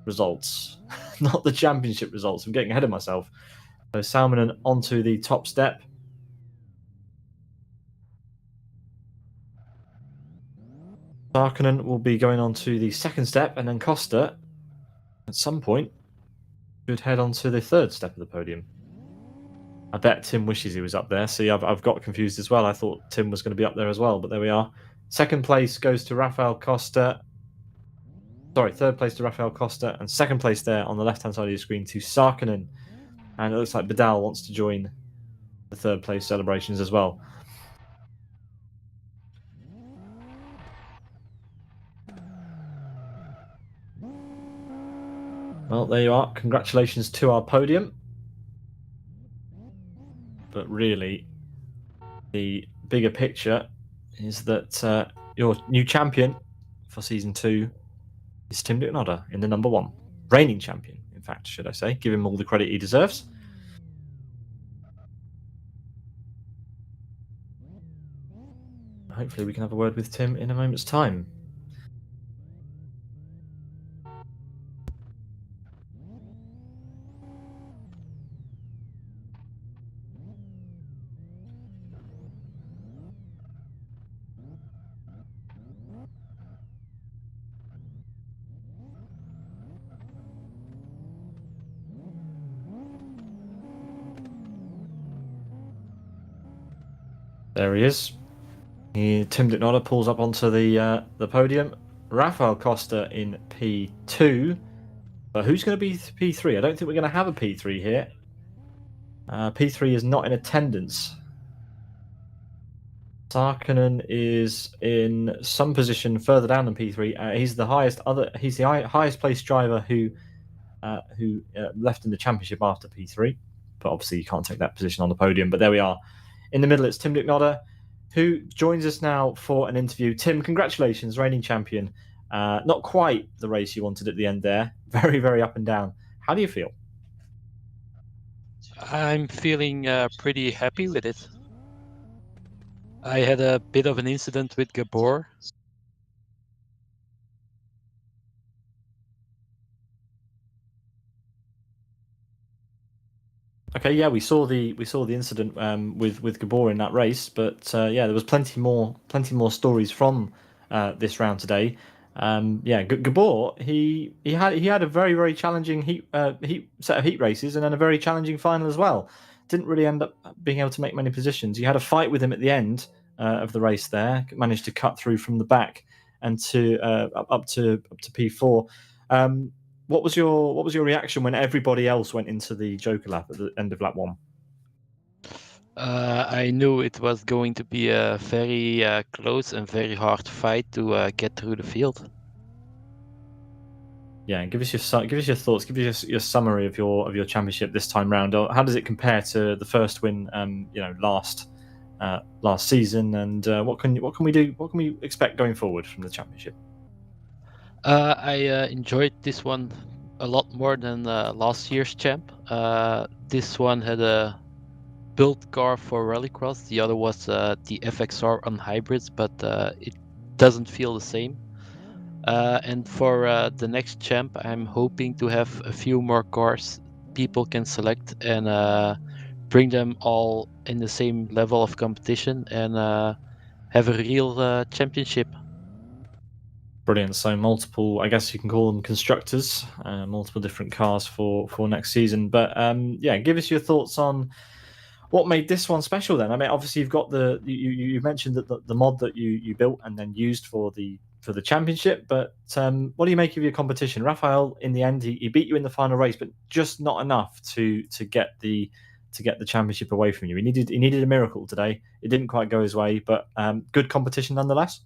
results, not the championship results. I'm getting ahead of myself. So Salmonen onto the top step. Sarkinen will be going on to the second step, and then Costa, at some point, should head on to the third step of the podium. I bet Tim wishes he was up there. See, I've got confused as well. I thought Tim was going to be up there as well, but there we are. Second place goes to Rafael Costa. Sorry, third place to Rafael Costa, and second place there on the left-hand side of your screen to Sarkinen. And it looks like Badal wants to join the third place celebrations as well. Well, there you are. Congratulations to our podium. But really, the bigger picture is that your new champion for Season 2 is Tim Ducknodder in the number 1. Reigning champion, in fact, should I say. Give him all the credit he deserves. Hopefully we can have a word with Tim in a moment's time. There he is. Tim Ducknodder pulls up onto the podium. Rafael Costa in P2. But who's going to be P3? I don't think we're going to have a P3 here. P3 is not in attendance. Sarkinen is in some position further down than P3. He's the highest placed driver who left in the championship after P3. But obviously you can't take that position on the podium. But there we are. In the middle, it's Tim Ducknodder, who joins us now for an interview. Tim, congratulations, reigning champion. Not quite the race you wanted at the end there. Very, very up and down. How do you feel? I'm feeling pretty happy with it. I had a bit of an incident with Gabor. Okay, yeah, we saw the incident with Gabor in that race, but yeah, there was plenty more stories from this round today. Yeah, Gabor he had a very, very challenging set of heat races, and then a very challenging final as well. Didn't really end up being able to make many positions. You had a fight with him at the end, of the race there. Managed to cut through from the back and to up to P4. What was your reaction when everybody else went into the Joker lap at the end of lap 1? I knew it was going to be a very close and very hard fight to get through the field. Yeah, give us your thoughts. Give us your summary of your championship this time round. How does it compare to the first win? Last season, and what can we do? What can we expect going forward from the championship? I enjoyed this one a lot more than last year's champ. This one had a built car for Rallycross. The other was the FXR on hybrids, but it doesn't feel the same. And for the next champ, I'm hoping to have a few more cars people can select and bring them all in the same level of competition and have a real championship. Brilliant. So multiple, I guess you can call them constructors, multiple different cars for next season. But give us your thoughts on what made this one special. Then, I mean, obviously you've got you mentioned that the mod that you built and then used for the championship. But what do you make of your competition? Raphael, in the end, he beat you in the final race, but just not enough to get the championship away from you. He needed a miracle today. It didn't quite go his way, but good competition nonetheless.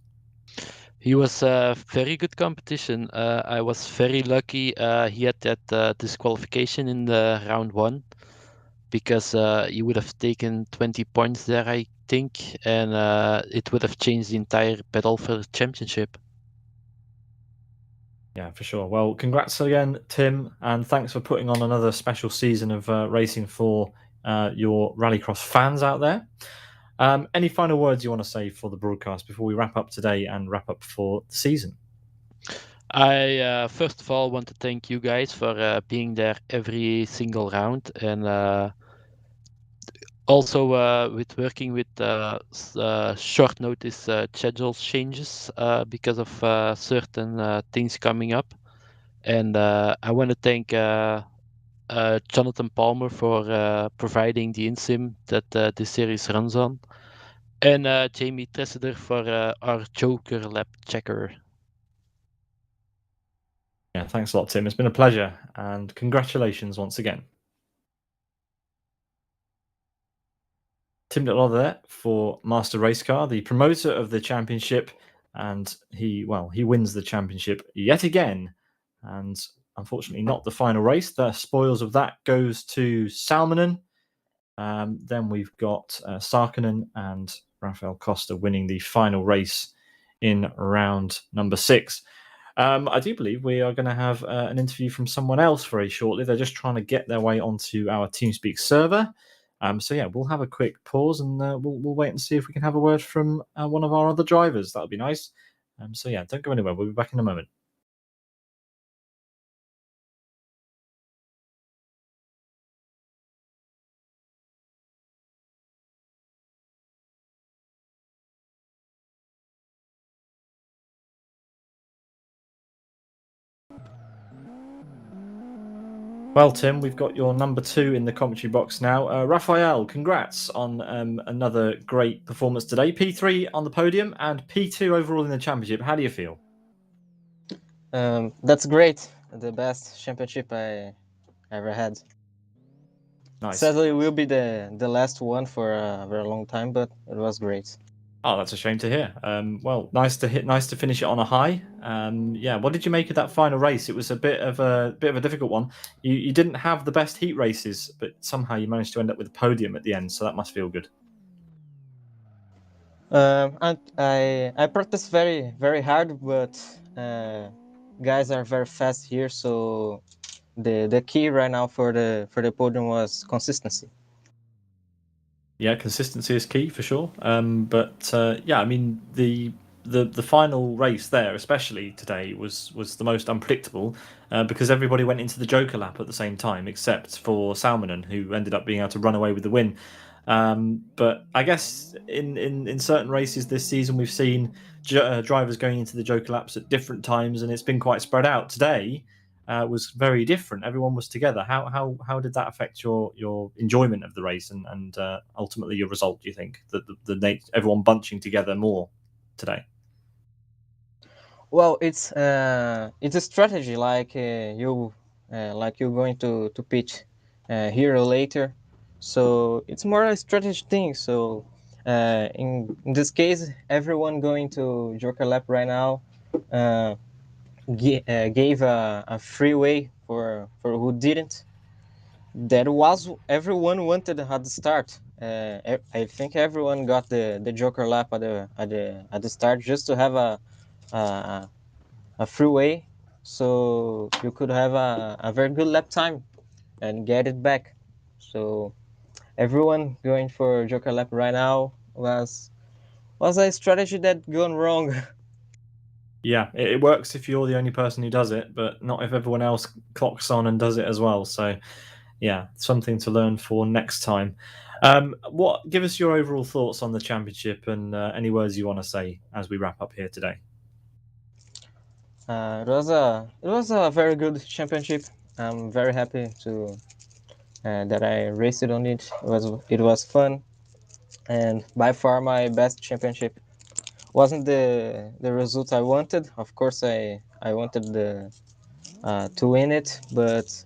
He was a very good competition. I was very lucky he had that disqualification in the round 1 because he would have taken 20 points there, I think, and it would have changed the entire battle for the championship. Yeah, for sure. Well, congrats again, Tim, and thanks for putting on another special season of racing for your Rallycross fans out there. Any final words you want to say for the broadcast before we wrap up today and wrap up for the season? I first of all want to thank you guys for being there every single round, and also with working with short notice schedule changes because of certain things coming up. And I want to thank Jonathan Palmer for providing the InSim that this series runs on, and Jamie Tresseder for our Joker lap checker. Yeah, thanks a lot, Tim. It's been a pleasure, and congratulations once again. Tim Little there for Master Race Car, the promoter of the championship, and he wins the championship yet again, and unfortunately not the final race. The spoils of that goes to Salmonen. Then we've got Sarkinen and Rafael Costa winning the final race in round number 6. I do believe we are going to have an interview from someone else very shortly. They're just trying to get their way onto our TeamSpeak server. We'll have a quick pause and we'll wait and see if we can have a word from one of our other drivers. That would be nice. Don't go anywhere. We'll be back in a moment. Well, Tim, we've got your number 2 in the commentary box now. Raphael, congrats on another great performance today. P3 on the podium and P2 overall in the championship. How do you feel? That's great. The best championship I ever had. Nice. Sadly, it will be the last one for a very long time, but it was great. Oh, that's a shame to hear. Nice to finish it on a high. What did you make of that final race? It was a bit of a difficult one. You didn't have the best heat races, but somehow you managed to end up with a podium at the end, so that must feel good. I practiced very very hard, but guys are very fast here, so the key right now for the podium was consistency. Yeah, consistency is key for sure. I mean the final race there, especially today, was the most unpredictable because everybody went into the Joker lap at the same time, except for Salmonen, who ended up being able to run away with the win. But I guess in certain races this season, we've seen drivers going into the Joker laps at different times, and it's been quite spread out. Today, was very different. Everyone was together. How did that affect your enjoyment of the race and ultimately your result? Do you think that everyone bunching together more today? Well, it's a strategy like you're going to pitch here or later, so it's more a strategy thing. So in this case, everyone going to Joker Lap right now gave a freeway for who didn't. That was everyone wanted at the start. I think everyone got the Joker Lap at the start just to have a freeway, so you could have a very good lap time and get it back. So everyone going for Joker Lap right now was a strategy that gone wrong. Yeah, it works if you're the only person who does it, but not if everyone else clocks on and does it as well. So, yeah, something to learn for next time. Give us your overall thoughts on the championship and any words you want to say as we wrap up here today. It was a very good championship. I'm very happy to that I raced on it. It was fun, and by far my best championship. Wasn't the result I wanted. Of course, I wanted to win it, but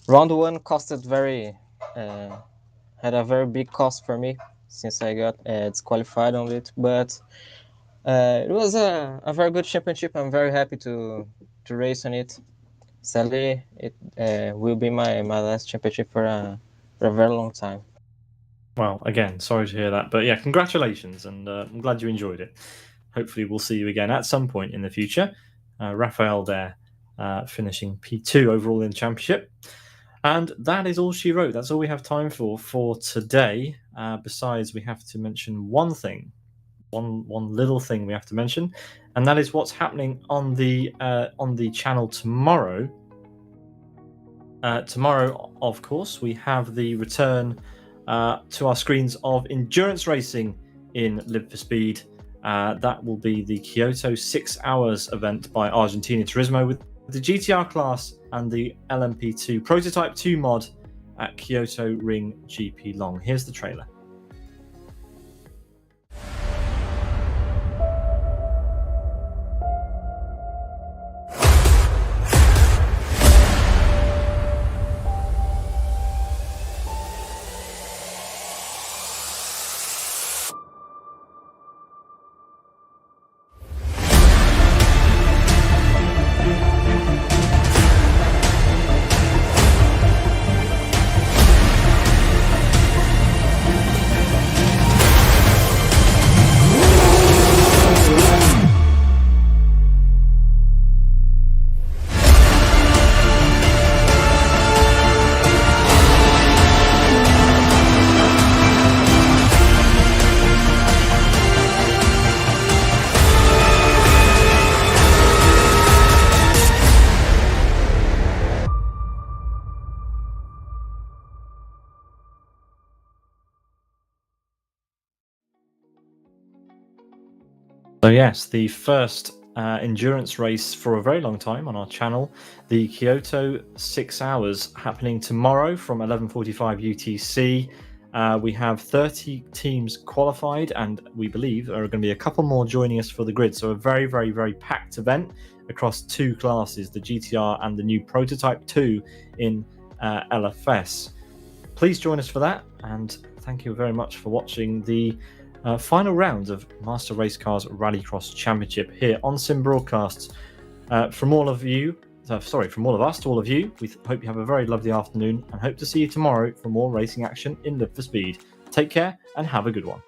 round one costed very had a very big cost for me since I got disqualified on it. But it was a very good championship. I'm very happy to race on it. Sadly, it will be my last championship for a very long time. Well, again, sorry to hear that, but yeah, congratulations, and I'm glad you enjoyed it. Hopefully, we'll see you again at some point in the future. Raphael there, finishing P2 overall in the championship. And that is all she wrote. That's all we have time for today. Besides, we have to mention one thing, one little thing we have to mention, and that is what's happening on the channel tomorrow. Tomorrow, of course, we have the return to our screens of endurance racing in Live for Speed. That will be the Kyoto 6 Hours event by Argentina Turismo with the GTR class and the LMP2 Prototype 2 mod at Kyoto Ring GP Long. Here's the trailer. So yes, the first endurance race for a very long time on our channel, the Kyoto 6 Hours, happening tomorrow from 11:45 UTC. We have 30 teams qualified, and we believe there are going to be a couple more joining us for the grid. So a very, very, very packed event across two classes, the GTR and the new Prototype 2 in LFS. Please join us for that, and thank you very much for watching the final rounds of Master Race Cars Rallycross Championship here on Sim Broadcasts. From all of us to all of you, we hope you have a very lovely afternoon and hope to see you tomorrow for more racing action in Live for Speed. Take care and have a good one.